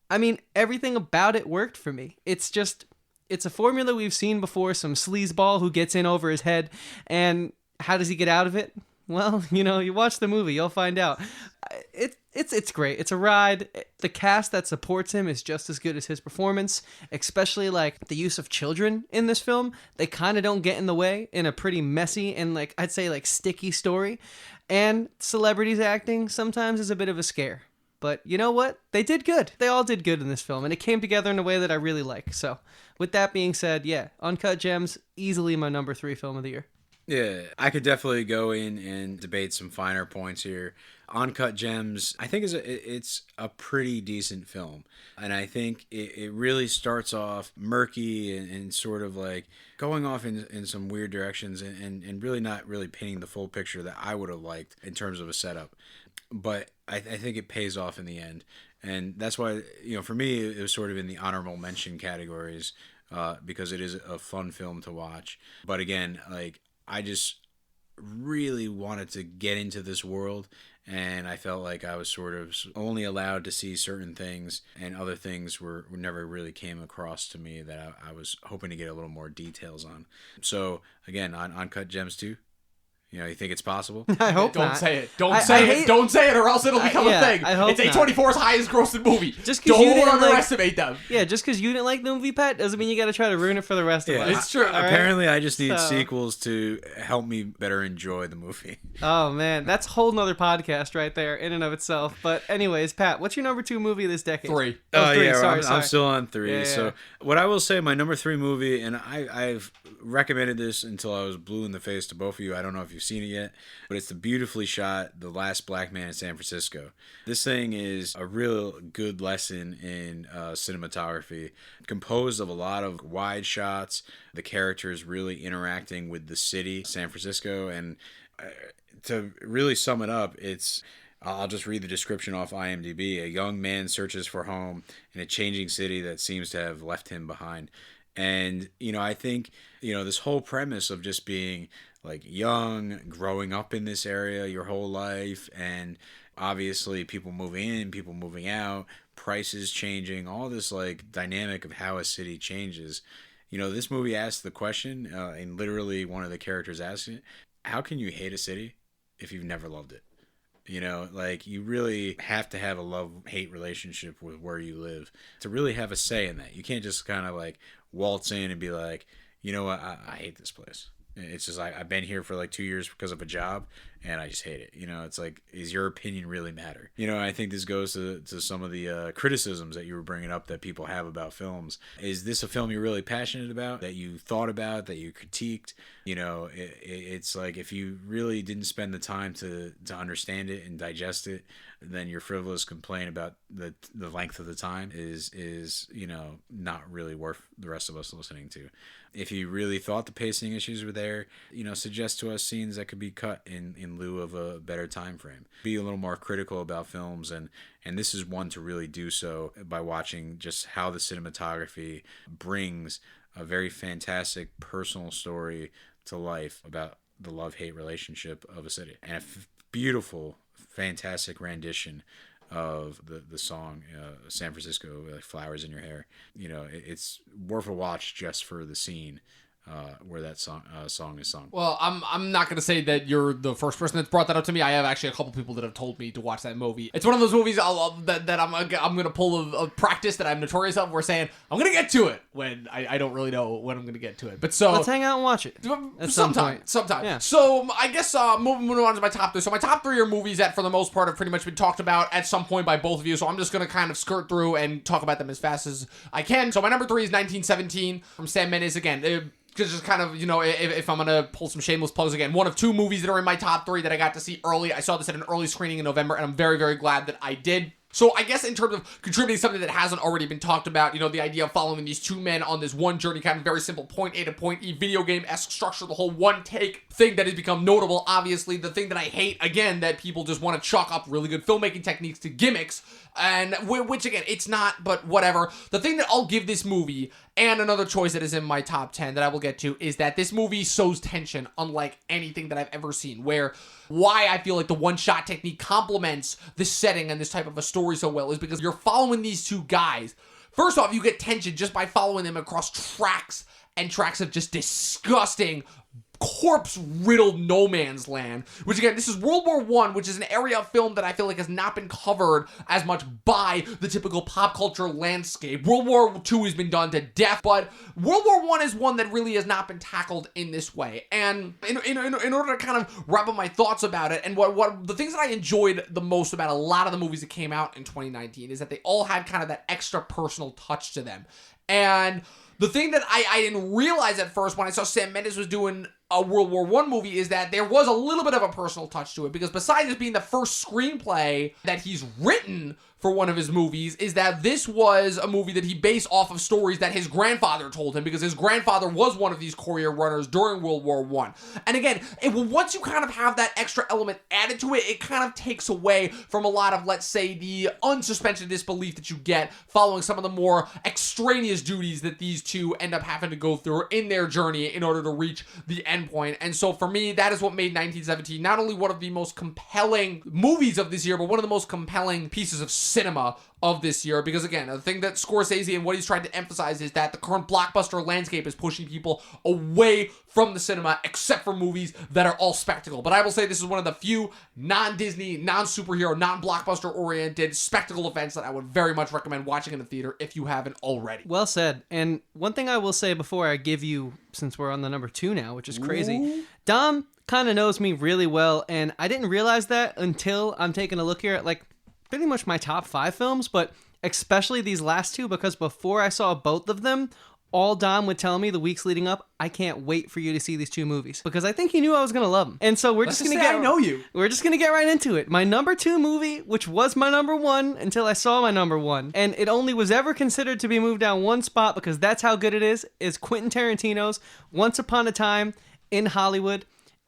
I mean, everything about it worked for me. It's a formula we've seen before, some sleazeball who gets in over his head, and how does he get out of it? Well, you know, you watch the movie, you'll find out. It's great. It's a ride. The cast that supports him is just as good as his performance, especially like the use of children in this film. They kind of don't get in the way in a pretty messy and like I'd say like sticky story. And celebrities acting sometimes is a bit of a scare. But you know what? They did good. They all did good in this film, and it came together in a way that I really like. So with that being said, yeah, Uncut Gems, easily my number 3 film of the year. Yeah, I could definitely go in and debate some finer points here. Uncut Gems, I think it's a pretty decent film. And I think it really starts off murky and sort of like going off in some weird directions and really not really painting the full picture that I would have liked in terms of a setup. But I think it pays off in the end. And that's why, you know, for me, it was sort of in the honorable mention categories because it is a fun film to watch. But again, like, I just really wanted to get into this world, and I felt like I was sort of only allowed to see certain things, and other things were never really came across to me that I was hoping to get a little more details on. So again, on Uncut Gems 2, you know, you think it's possible? I hope Don't not. say it. Don't say it. Don't say it, or else it'll become a thing. I hope it's A24's highest grossing movie. Just don't underestimate them. Yeah, just because you didn't like the movie, Pat, doesn't mean you got to try to ruin it for the rest of us. It's true. Apparently, I just need sequels to help me better enjoy the movie. Oh, man. That's a whole nother podcast right there in and of itself. But anyways, Pat, what's your number 2 movie of this decade? 3. Oh, 3. Yeah, Sorry. I'm still on 3. Yeah. So what I will say, my number 3 movie, and I've recommended this until I was blue in the face to both of you. I don't know if you've seen it yet, but it's the beautifully shot The Last Black Man in San Francisco. This thing is a real good lesson in cinematography, composed of a lot of wide shots, the characters really interacting with the city, San Francisco, and to really sum it up, I'll just read the description off IMDb. A young man searches for home in a changing city that seems to have left him behind. And, you know, I think, you know, this whole premise of just being like young, growing up in this area your whole life, and obviously people moving in, people moving out, prices changing, all this like dynamic of how a city changes. You know, this movie asks the question, and literally one of the characters asks it, how can you hate a city if you've never loved it? You know, like, you really have to have a love-hate relationship with where you live to really have a say in that. You can't just kind of like waltz in and be like, you know what, I hate this place. It's just like, I've been here for like 2 years because of a job, and I just hate it. It's like, is your opinion really matter? I think this goes to some of the criticisms that you were bringing up that people have about films. Is this a film you're really passionate about, that you thought about, that you critiqued? It's like, if you really didn't spend the time to understand it and digest it, then your frivolous complaint about the length of the time is not really worth the rest of us listening to. If you really thought the pacing issues were there, suggest to us scenes that could be cut in lieu of a better time frame. Be a little more critical about films, and this is one to really do so by watching just how the cinematography brings a very fantastic personal story to life about the love-hate relationship of a city. And a beautiful, fantastic rendition of the song San Francisco, Flowers in Your Hair. It's worth a watch just for the scene where that song is sung. Well, I'm not gonna say that you're the first person that's brought that up to me. I have actually a couple people that have told me to watch that movie. It's one of those movies that I'm gonna pull a practice that I'm notorious of. We're saying I'm gonna get to it when I don't really know when I'm gonna get to it. But so let's hang out and watch it at sometime. Yeah. So I guess moving on to my top three. So my top three are movies that for the most part have pretty much been talked about at some point by both of you. So I'm just gonna kind of skirt through and talk about them as fast as I can. So my number 3 is 1917 from Sam Mendes. Again, because just kind of, if I'm going to pull some shameless plugs again, one of 2 movies that are in my top 3 that I got to see early. I saw this at an early screening in November, and I'm very, very glad that I did. So I guess in terms of contributing something that hasn't already been talked about, the idea of following these 2 men on this one journey, kind of very simple point A to point E, video game-esque structure, the whole one-take thing that has become notable, obviously. The thing that I hate, again, that people just want to chalk up really good filmmaking techniques to gimmicks, and which, again, it's not, but whatever. The thing that I'll give this movie, and another choice that is in my top 10 that I will get to, is that this movie sows tension unlike anything that I've ever seen, why I feel like the one-shot technique complements this setting and this type of a story so well is because you're following these 2 guys. First off, you get tension just by following them across tracks and tracks of just disgusting, corpse-riddled no man's land, which again, this is World War I, which is an area of film that I feel like has not been covered as much by the typical pop culture landscape. World War II has been done to death, but World War I is one that really has not been tackled in this way. And in order to kind of wrap up my thoughts about it, and what the things that I enjoyed the most about a lot of the movies that came out in 2019 is that they all had kind of that extra personal touch to them. And the thing that I didn't realize at first when I saw Sam Mendes was doing a World War I movie is that there was a little bit of a personal touch to it, because besides this being the first screenplay that he's written for one of his movies, is that this was a movie that he based off of stories that his grandfather told him, because his grandfather was one of these courier runners during World War I. And again, once you kind of have that extra element added to it, it kind of takes away from a lot of, let's say, the unsuspended disbelief that you get following some of the more extraneous duties that these 2 end up having to go through in their journey in order to reach the end point. And so for me, that is what made 1917 not only one of the most compelling movies of this year, but one of the most compelling pieces of cinema of this year. Because again, the thing that Scorsese and what he's trying to emphasize is that the current blockbuster landscape is pushing people away from the cinema, except for movies that are all spectacle. But I will say this is one of the few non-Disney, non-superhero, non-blockbuster oriented spectacle events that I would very much recommend watching in the theater if you haven't already. Well said. And one thing I will say before I give you, since we're on the number 2 now, which is crazy, Ooh. Dom kind of knows me really well, and I didn't realize that until I'm taking a look here at pretty much my top 5 films, but especially these last 2, because before I saw both of them, all Dom would tell me the weeks leading up, I can't wait for you to see these 2 movies, because I think he knew I was going to love them. And so we're just going to get... I know you. We're just going to get right into it. My number 2 movie, which was my number 1 until I saw my number 1, and it only was ever considered to be moved down 1 spot because that's how good it is Quentin Tarantino's Once Upon a Time in Hollywood.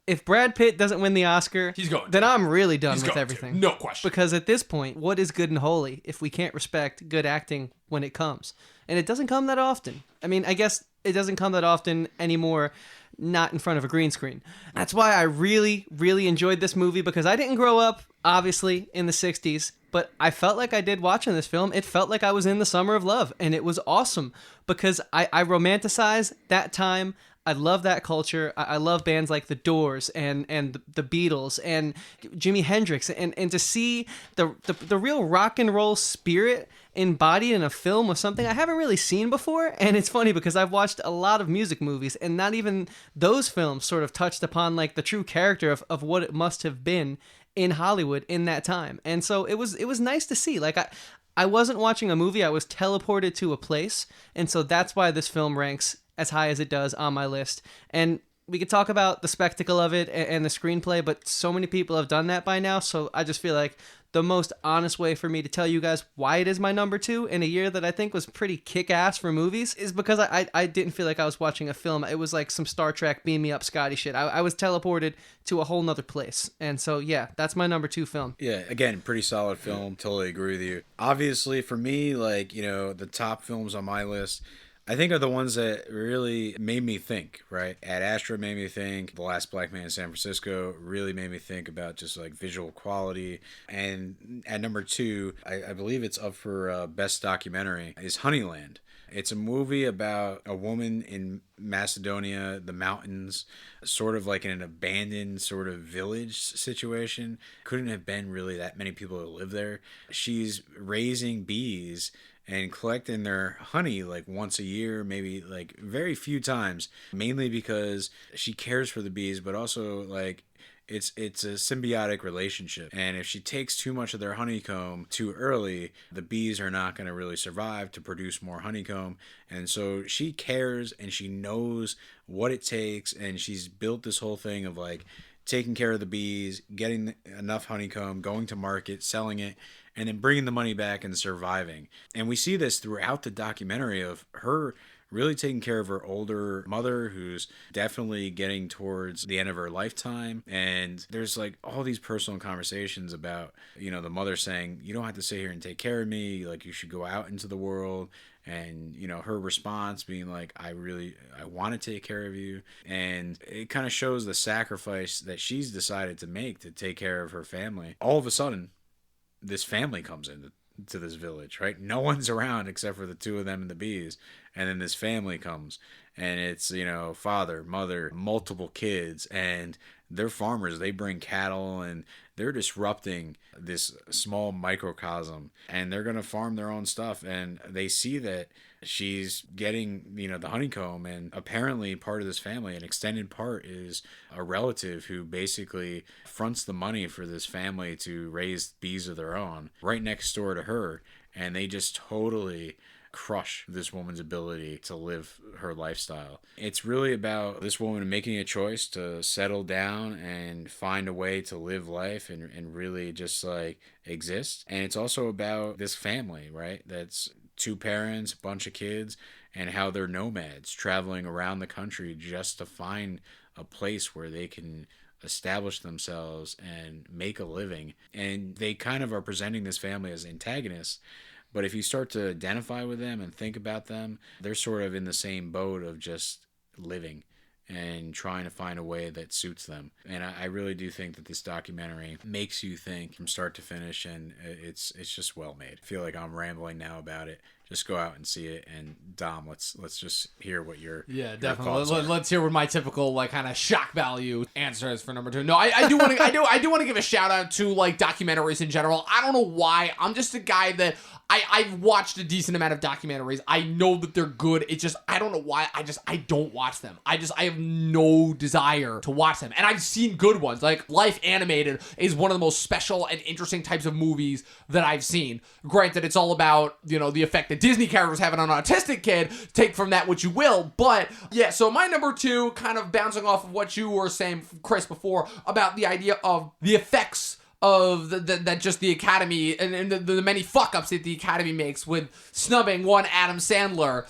If Brad Pitt doesn't win the Oscar, then I'm really done with everything. No question. Because at this point, what is good and holy if we can't respect good acting when it comes? And it doesn't come that often. I mean, I guess it doesn't come that often anymore, not in front of a green screen. That's why I really, really enjoyed this movie, because I didn't grow up, obviously, in the 60s, but I felt like I did watching this film. It felt like I was in the summer of love, and it was awesome because I romanticize that time. I love that culture. I love bands like The Doors and the Beatles and Jimi Hendrix, and to see the real rock and roll spirit embodied in a film was something I haven't really seen before. And it's funny because I've watched a lot of music movies, and not even those films sort of touched upon like the true character of what it must have been in Hollywood in that time. And so it was nice to see. Like I wasn't watching a movie, I was teleported to a place. And so that's why this film ranks as high as it does on my list. And we could talk about the spectacle of it and the screenplay, but so many people have done that by now. So I just feel like the most honest way for me to tell you guys why it is my number 2 in a year that I think was pretty kick-ass for movies is because I didn't feel like I was watching a film. It was like some Star Trek beam me up Scotty shit. I was teleported to a whole nother place. And so, yeah, that's my number 2 film. Yeah, again, pretty solid film. Totally agree with you. Obviously, for me, like, you know, the top films on my list, I think are the ones that really made me think, right? Ad Astra made me think. The Last Black Man in San Francisco really made me think about just like visual quality. And at number 2, I believe it's up for Best Documentary, is Honeyland. It's a movie about a woman in Macedonia, the mountains, sort of like in an abandoned sort of village situation. Couldn't have been really that many people who live there. She's raising bees and collecting their honey like once a year, maybe like very few times, mainly because she cares for the bees, but also like it's a symbiotic relationship. And if she takes too much of their honeycomb too early, the bees are not going to really survive to produce more honeycomb. And so she cares and she knows what it takes, and she's built this whole thing of like taking care of the bees, getting enough honeycomb, going to market, selling it, and then bringing the money back and surviving. And we see this throughout the documentary of her really taking care of her older mother, who's definitely getting towards the end of her lifetime. And there's like all these personal conversations about, you know, the mother saying, you don't have to sit here and take care of me. Like, you should go out into the world. And, you know, her response being like, I want to take care of you. And it kind of shows the sacrifice that she's decided to make to take care of her family. All of a sudden, this family comes into this village, right? No one's around except for the 2 of them and the bees. And then this family comes, and it's, you know, father, mother, multiple kids, and they're farmers. They bring cattle, and they're disrupting this small microcosm, and they're going to farm their own stuff. And they see that she's getting, you know, the honeycomb, and apparently part of this family, an extended part, is a relative who basically fronts the money for this family to raise bees of their own right next door to her. And they just totally crush this woman's ability to live her lifestyle. It's really about this woman making a choice to settle down and find a way to live life and really just like exist. And it's also about this family, right? That's 2 parents, a bunch of kids, and how they're nomads traveling around the country just to find a place where they can establish themselves and make a living. And they kind of are presenting this family as antagonists. But if you start to identify with them and think about them, they're sort of in the same boat of just living and trying to find a way that suits them. And I really do think that this documentary makes you think from start to finish, and it's just well made. I feel like I'm rambling now about it. Just go out and see it. And Dom, let's just hear what your definitely. Let's hear what my typical like kind of shock value answer is for number 2. No, I do want to give a shout out to like documentaries in general. I don't know why. I'm just a guy that I've watched a decent amount of documentaries. I know that they're good. It's just I don't know why. I don't watch them. I have no desire to watch them. And I've seen good ones. Like Life Animated is one of the most special and interesting types of movies that I've seen. Granted, it's all about, you know, the effect that Disney characters have on an autistic kid. Take from that what you will. But yeah, so my number 2, kind of bouncing off of what you were saying, Chris, before about the idea of the effects of that just the Academy and the many fuck-ups that the Academy makes with snubbing one Adam Sandler,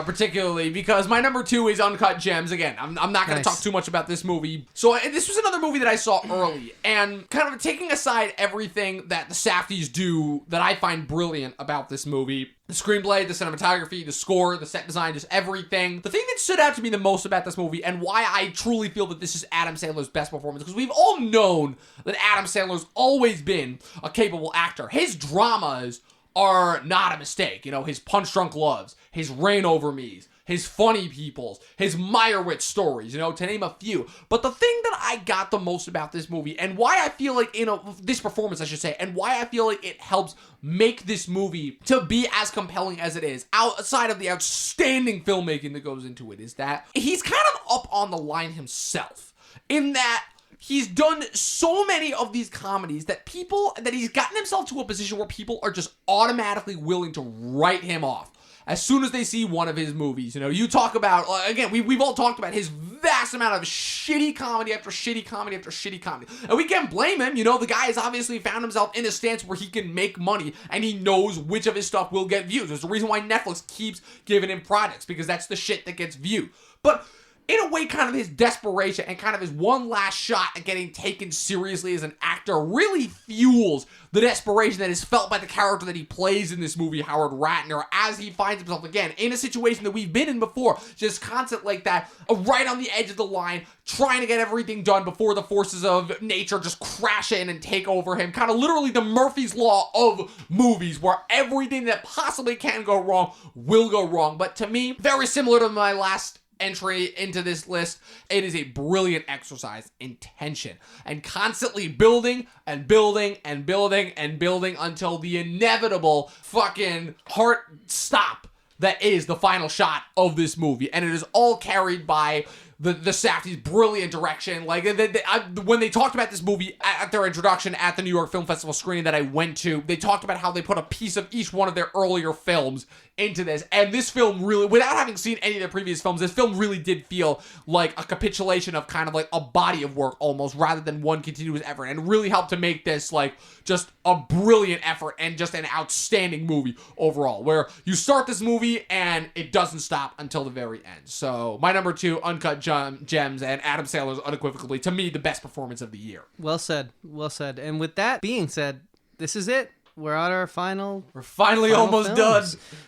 particularly because my number 2 is Uncut Gems. Again, I'm not going to talk too much about this movie. So this was another movie that I saw early, and kind of taking aside everything that the Safdies do that I find brilliant about this movie, the screenplay, the cinematography, the score, the set design, just everything. The thing that stood out to me the most about this movie, and why I truly feel that this is Adam Sandler's best performance, because we've all known that Adam Sandler's always been a capable actor. His dramas are not a mistake. You know, his Punch Drunk Loves, his Reign Over Me's, his funny peoples, his Meyerowitz stories, to name a few. But the thing that I got the most about this movie, and why I feel like, this performance, I should say, and why I feel like it helps make this movie to be as compelling as it is, outside of the outstanding filmmaking that goes into it, is that he's kind of up on the line himself, in that he's done so many of these comedies that he's gotten himself to a position where people are just automatically willing to write him off as soon as they see one of his movies. You talk about, again, we've all talked about his vast amount of shitty comedy after shitty comedy after shitty comedy. And we can't blame him. The guy has obviously found himself in a stance where he can make money and he knows which of his stuff will get views. There's the reason why Netflix keeps giving him projects, because that's the shit that gets viewed. But in a way, kind of his desperation and kind of his one last shot at getting taken seriously as an actor really fuels the desperation that is felt by the character that he plays in this movie, Howard Ratner, as he finds himself again in a situation that we've been in before, just constant like that, right on the edge of the line, trying to get everything done before the forces of nature just crash in and take over him. Kind of literally the Murphy's Law of movies, where everything that possibly can go wrong will go wrong. But to me, very similar to my last entry into this list, it is a brilliant exercise in tension and constantly building and building and building and building until the inevitable fucking heart stop that is the final shot of this movie. And it is all carried by the Safdie's brilliant direction. Like, when they talked about this movie at their introduction at the New York Film Festival screening that I went to, they talked about how they put a piece of each one of their earlier films into this. And this film really, without having seen any of their previous films, this film really did feel like a capitulation of kind of like a body of work almost, rather than one continuous effort. And it really helped to make this like just a brilliant effort and just an outstanding movie overall, where you start this movie and it doesn't stop until the very end. So my number 2, Uncut Gems, and Adam Sandler's unequivocally, to me, the best performance of the year. Well said. Well said. And with that being said, this is it. We're at our final. We're finally almost done.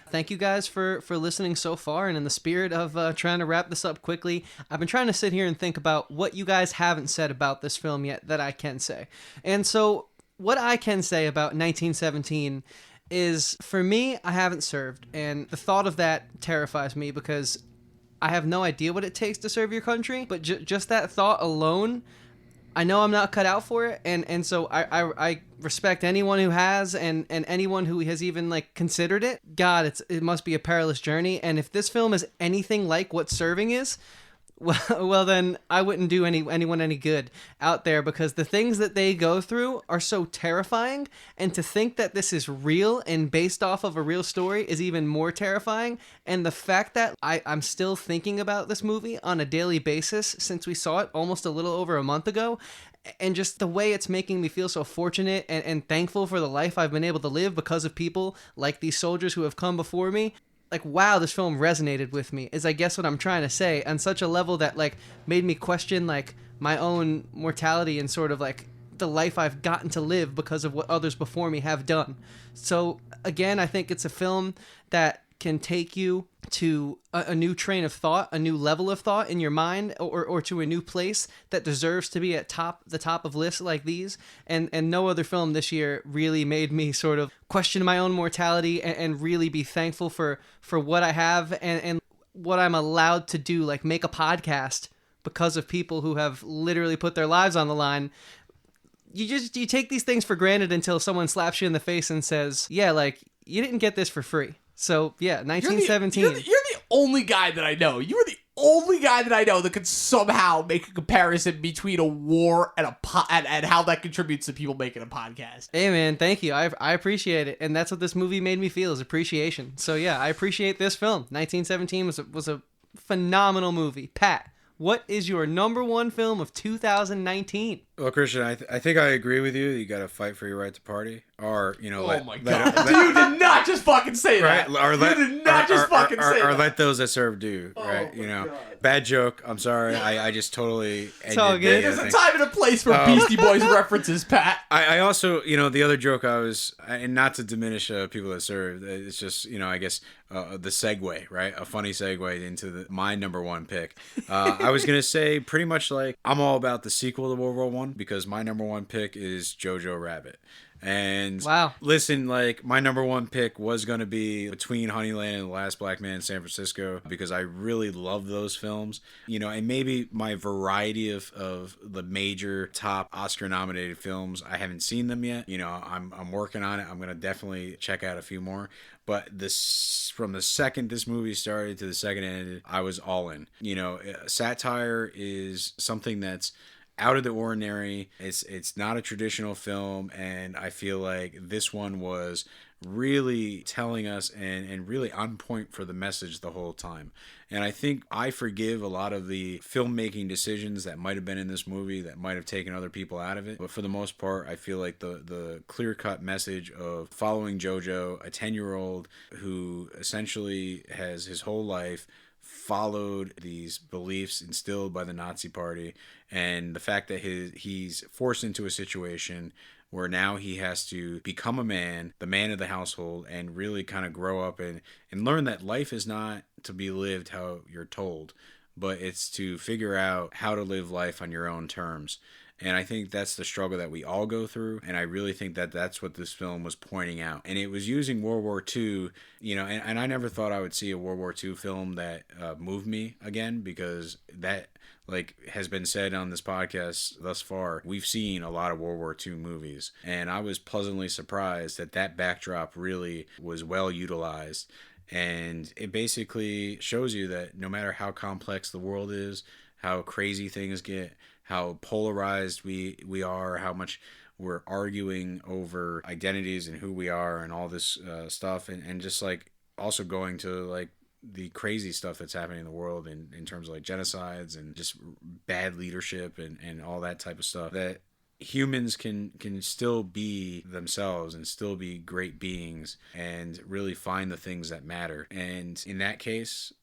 Thank you guys for listening so far. And in the spirit of trying to wrap this up quickly, I've been trying to sit here and think about what you guys haven't said about this film yet that I can say. And so what I can say about 1917 is, for me, I haven't served. And the thought of that terrifies me, because I have no idea what it takes to serve your country. But just that thought alone, I know I'm not cut out for it, and so I respect anyone who has, and anyone who has even like considered it. God, it must be a perilous journey, and if this film is anything like what serving is, well then I wouldn't do anyone any good out there, because the things that they go through are so terrifying, and to think that this is real and based off of a real story is even more terrifying. And the fact that I'm still thinking about this movie on a daily basis since we saw it almost a little over a month ago, and just the way it's making me feel so fortunate and thankful for the life I've been able to live because of people like these soldiers who have come before me. Like, wow, this film resonated with me, is I guess what I'm trying to say, on such a level that like made me question like my own mortality and sort of like the life I've gotten to live because of what others before me have done. So again, I think it's a film that can take you to a new train of thought, a new level of thought in your mind, or to a new place that deserves to be at the top of lists like these. And no other film this year really made me sort of question my own mortality and really be thankful for what I have and what I'm allowed to do, like make a podcast because of people who have literally put their lives on the line. You take these things for granted until someone slaps you in the face and says, yeah, like, you didn't get this for free. So, yeah, 1917. You're the only guy that I know. You are the only guy that I know that could somehow make a comparison between a war and and how that contributes to people making a podcast. Hey, man, thank you. I appreciate it. And that's what this movie made me feel, is appreciation. So, yeah, I appreciate this film. 1917 was a phenomenal movie. Pat, what is your number 1 film of 2019? Well, Christian, I think I agree with you. You got to fight for your right to party, or oh my god, you did not just fucking say that. Right? Or let, you did not just fucking say that. Or let those that serve do. Right? God. Bad joke. I'm sorry. I just totally. It's all good. There's a time and a place for Beastie Boys references, Pat. I also, the other joke and not to diminish people that serve. It's just, I guess the segue, right? A funny segue into my number 1 pick. I was gonna say pretty much like I'm all about the sequel to World War I. one because my number one pick is Jojo Rabbit. And wow. Listen, like, my number one pick was going to be between Honeyland and The Last Black Man in San Francisco because I really love those films. You know, and maybe my variety of the major top Oscar nominated films, I haven't seen them yet. You know, I'm working on it. I'm going to definitely check out a few more. But from the second this movie started to the second it ended, I was all in. You know, satire is something that's out of the ordinary. It's not a traditional film, and I feel like this one was really telling us and really on point for the message the whole time. And I think I forgive a lot of the filmmaking decisions that might have been in this movie that might have taken other people out of it. But for the most part, I feel like the clear-cut message of following JoJo, a 10-year-old who essentially has his whole life followed these beliefs instilled by the Nazi Party, and the fact that he's forced into a situation where now he has to become a man, the man of the household, and really kind of grow up and learn that life is not to be lived how you're told, but it's to figure out how to live life on your own terms. And I think that's the struggle that we all go through. And I really think that that's what this film was pointing out. And it was using World War II, you know, and I never thought I would see a World War II film that moved me again, because that, like, has been said on this podcast thus far, we've seen a lot of World War II movies. And I was pleasantly surprised that that backdrop really was well utilized. And it basically shows you that no matter how complex the world is, how crazy things get, how polarized we are, how much we're arguing over identities and who we are and all this stuff, and just like also going to like the crazy stuff that's happening in the world in terms of like genocides and just bad leadership and all that type of stuff, that humans can still be themselves and still be great beings and really find the things that matter. And in that case,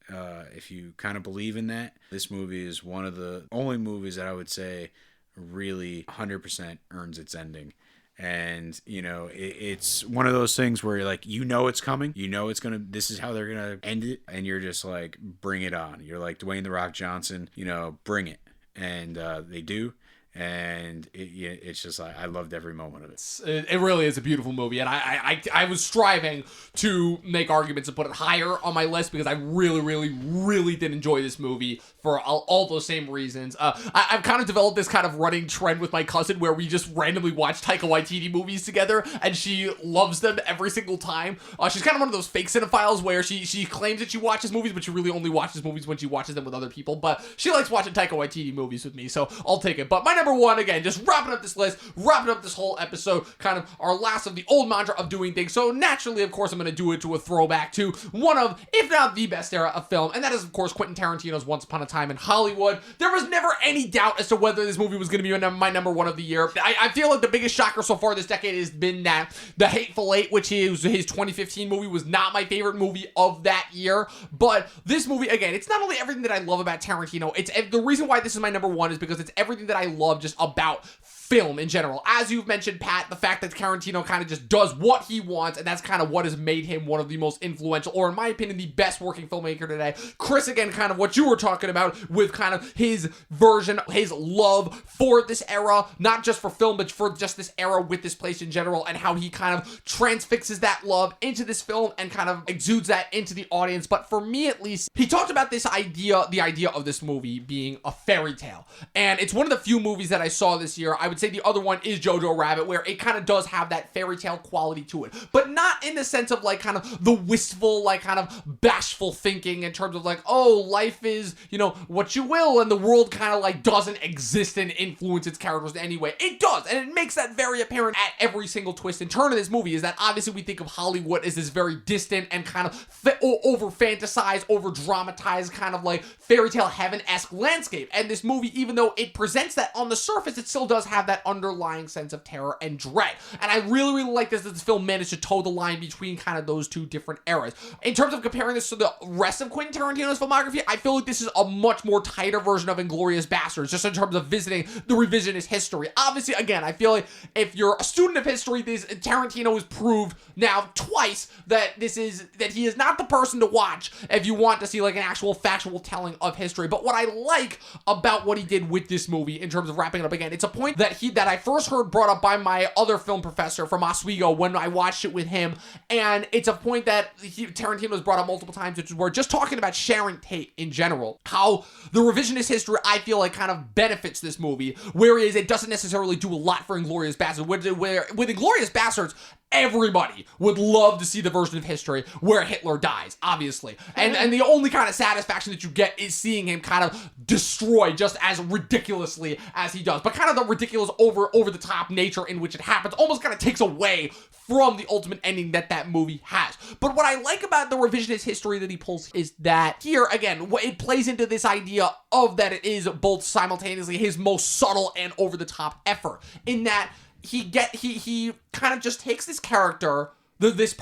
if you kind of believe in that, this movie is one of the only movies that I would say really 100% earns its ending. And, you know, it's one of those things where you're like, you know, it's coming, you know, this is how they're going to end it. And you're just like, bring it on. You're like Dwayne "The Rock" Johnson, you know, bring it. And they do. And it's just like, I loved every moment of it. It really is a beautiful movie, and I was striving to make arguments and put it higher on my list because I really, really, really did enjoy this movie for all those same reasons. I've kind of developed this kind of running trend with my cousin where we just randomly watch Taika Waititi movies together, and she loves them every single time. She's kind of one of those fake cinephiles where she claims that she watches movies, but she really only watches movies when she watches them with other people. But she likes watching Taika Waititi movies with me, so I'll take it. But my number one, again, just wrapping up this list, wrapping up this whole episode, kind of our last of the old mantra of doing things. So naturally, of course, I'm going to do it to a throwback to one of, if not the best era of film, and that is, of course, Quentin Tarantino's Once Upon a Time in Hollywood. There was never any doubt as to whether this movie was going to be my number one of the year. I feel like the biggest shocker so far this decade has been that The Hateful Eight, which is his 2015 movie, was not my favorite movie of that year. But this movie, again, it's not only everything that I love about Tarantino, it's the reason why this is my number one is because it's everything that I love just about film in general. As you've mentioned, Pat, the fact that Tarantino kind of just does what he wants, and that's kind of what has made him one of the most influential, or in my opinion, the best working filmmaker today. Chris, again, kind of what you were talking about with kind of his version, his love for this era, not just for film, but for just this era with this place in general, and how he kind of transfixes that love into this film and kind of exudes that into the audience. But for me, at least, he talked about this idea, the idea of this movie being a fairy tale. And it's one of the few movies that I saw this year. I would say the other one is Jojo Rabbit, where it kind of does have that fairy tale quality to it, but not in the sense of like kind of the wistful, like kind of bashful thinking in terms of like, oh, life is, you know, what you will, and the world kind of like doesn't exist and influence its characters in any way. It does, and it makes that very apparent at every single twist and turn of this movie, is that obviously we think of Hollywood as this very distant and kind of over fantasized, over dramatized, kind of like fairy tale heaven-esque landscape. And this movie, even though it presents that on the surface, it still does have that underlying sense of terror and dread. And I really, really like this film managed to toe the line between kind of those two different eras. In terms of comparing this to the rest of Quentin Tarantino's filmography, I feel like this is a much more tighter version of Inglourious Basterds, just in terms of visiting the revisionist history. Obviously, again, I feel like if you're a student of history, Tarantino has proved now twice that he is not the person to watch if you want to see like an actual factual telling of history. But what I like about what he did with this movie, in terms of wrapping it up again, it's a point that that I first heard brought up by my other film professor from Oswego when I watched it with him, and it's a point that Tarantino has brought up multiple times, which is we're just talking about Sharon Tate in general, how the revisionist history, I feel like, kind of benefits this movie, whereas it doesn't necessarily do a lot for Inglourious Basterds. With Inglourious Basterds, everybody would love to see the version of history where Hitler dies, obviously. And the only kind of satisfaction that you get is seeing him kind of destroyed just as ridiculously as he does. But kind of the ridiculous over-the-top nature in which it happens almost kind of takes away from the ultimate ending that movie has. But what I like about the revisionist history that he pulls is that here, again, it plays into this idea of that it is both simultaneously his most subtle and over-the-top effort, in that he kind of just takes this character, this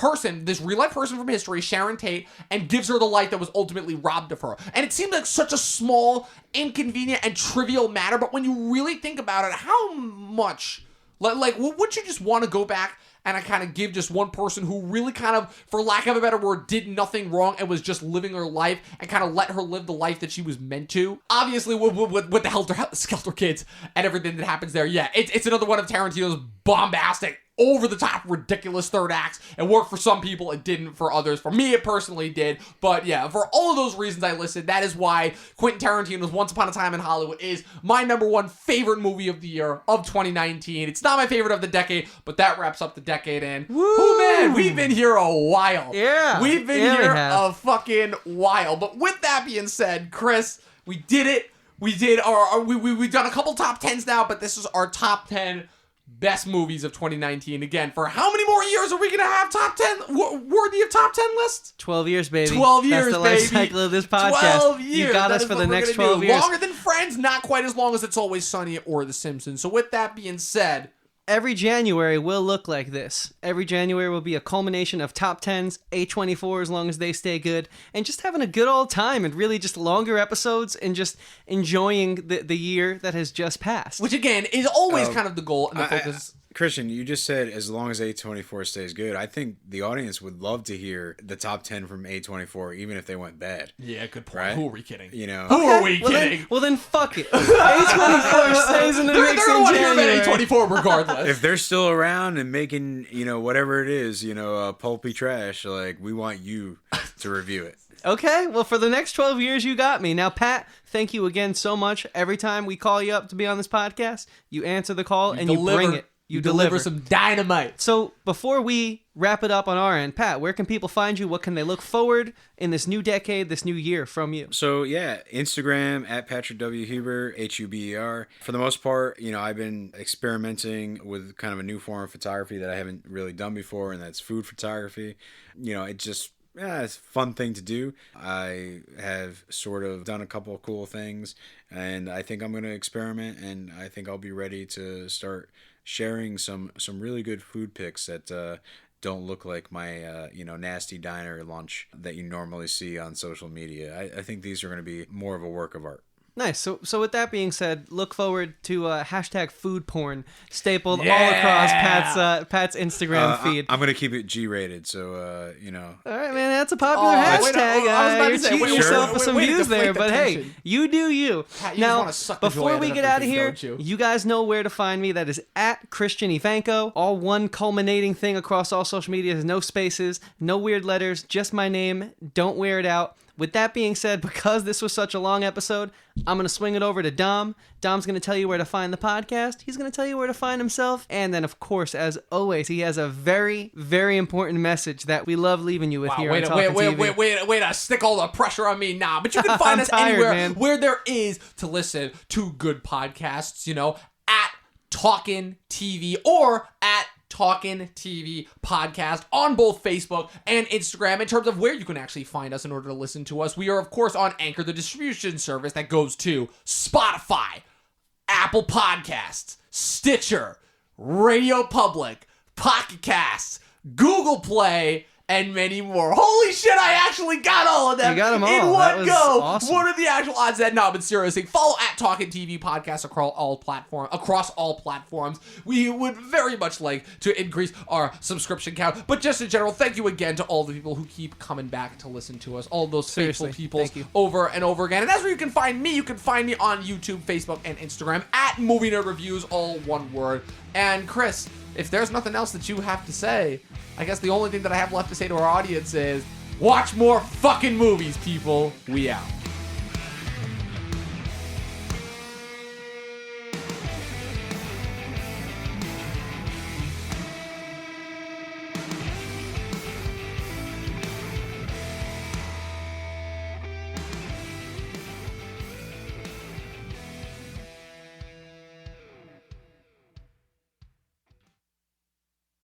real life person from history, Sharon Tate, and gives her the life that was ultimately robbed of her. And it seemed like such a small, inconvenient, and trivial matter, but when you really think about it, how much, like, would you just want to go back and I kind of give just one person who really kind of, for lack of a better word, did nothing wrong and was just living her life and kind of let her live the life that she was meant to? Obviously, with the Helter Skelter kids and everything that happens there, yeah, it's another one of Tarantino's bombastic, over-the-top, ridiculous third acts. It worked for some people, it didn't for others. For me, it personally did. But yeah, for all of those reasons I listed, that is why Quentin Tarantino's Once Upon a Time in Hollywood is my number one favorite movie of the year of 2019. It's not my favorite of the decade, but that wraps up the decade. And, oh man, we've been here a while. Yeah. We've been here a fucking while. But with that being said, Chris, we did it. We've done a couple top 10s now, but this is our top 10 best movies of 2019. Again, for how many more years are we going to have top 10 worthy of top 10 lists? 12 years, baby. 12 years, That's the baby. life cycle of this podcast. 12 years. You got us for the next 12 years. Longer than Friends, not quite as long as It's Always Sunny or The Simpsons. So with that being said, every January will look like this. Every January will be a culmination of top 10s, A24 as long as they stay good, and just having a good old time and really just longer episodes and just enjoying the year that has just passed. Which again is always kind of the goal and the focus. Christian, you just said as long as A24 stays good. I think the audience would love to hear the top 10 from A24, even if they went bad. Yeah, good point. Right? Who are we kidding? You know, who are we kidding? Well, then fuck it. A24 stays in the mix in January. They're A24 regardless. If they're still around and making, whatever it is, pulpy trash, like, we want you to review it. Okay, well, for the next 12 years, you got me. Now, Pat, thank you again so much. Every time we call you up to be on this podcast, you answer the call and you bring it. You deliver some dynamite. So before we wrap it up on our end, Pat, where can people find you? What can they look forward in this new decade, this new year from you? So yeah, Instagram at Patrick W. Huber, Huber. For the most part, I've been experimenting with kind of a new form of photography that I haven't really done before, and that's food photography. It's a fun thing to do. I have sort of done a couple of cool things, and I think I'm going to experiment, and I think I'll be ready to start sharing some really good food pics that don't look like my nasty diner lunch that you normally see on social media. I think these are going to be more of a work of art. Nice. So with that being said, look forward to hashtag food porn stapled all across Pat's Instagram feed. I'm gonna keep it G-rated, so All right, man, that's a popular hashtag. You're cheating yourself with some views there, but hey, you do you. Pat, you now, suck the before we get out of here, you? you guys know where to find me. That is at Christian Evanko. All one culminating thing across all social media. There's no spaces, no weird letters, just my name. Don't wear it out. With that being said, because this was such a long episode, I'm going to swing it over to Dom. Dom's going to tell you where to find the podcast. He's going to tell you where to find himself. And then, of course, as always, he has a very, very important message that we love leaving you with here on Talkin TV. Wait, stick all the pressure on me now. But you can find us anywhere where there is to listen to good podcasts, at Talkin TV or at Talkin TV podcast on both Facebook and Instagram in terms of where you can actually find us in order to listen to us. We are, of course, on Anchor, the distribution service that goes to Spotify, Apple Podcasts, Stitcher, Radio Public, Pocket Casts, Google Play, and many more. Holy shit, I actually got all of them. You got them all. In one go. Awesome. What are the actual odds that? No, but seriously, follow at Talkin TV Podcast across all platforms. We would very much like to increase our subscription count. But just in general, thank you again to all the people who keep coming back to listen to us. All those faithful people over and over again. And that's where you can find me. You can find me on YouTube, Facebook, and Instagram at Movie Nerd Reviews, all one word. And Chris, if there's nothing else that you have to say, I guess the only thing that I have left to say to our audience is, watch more fucking movies, people. We out.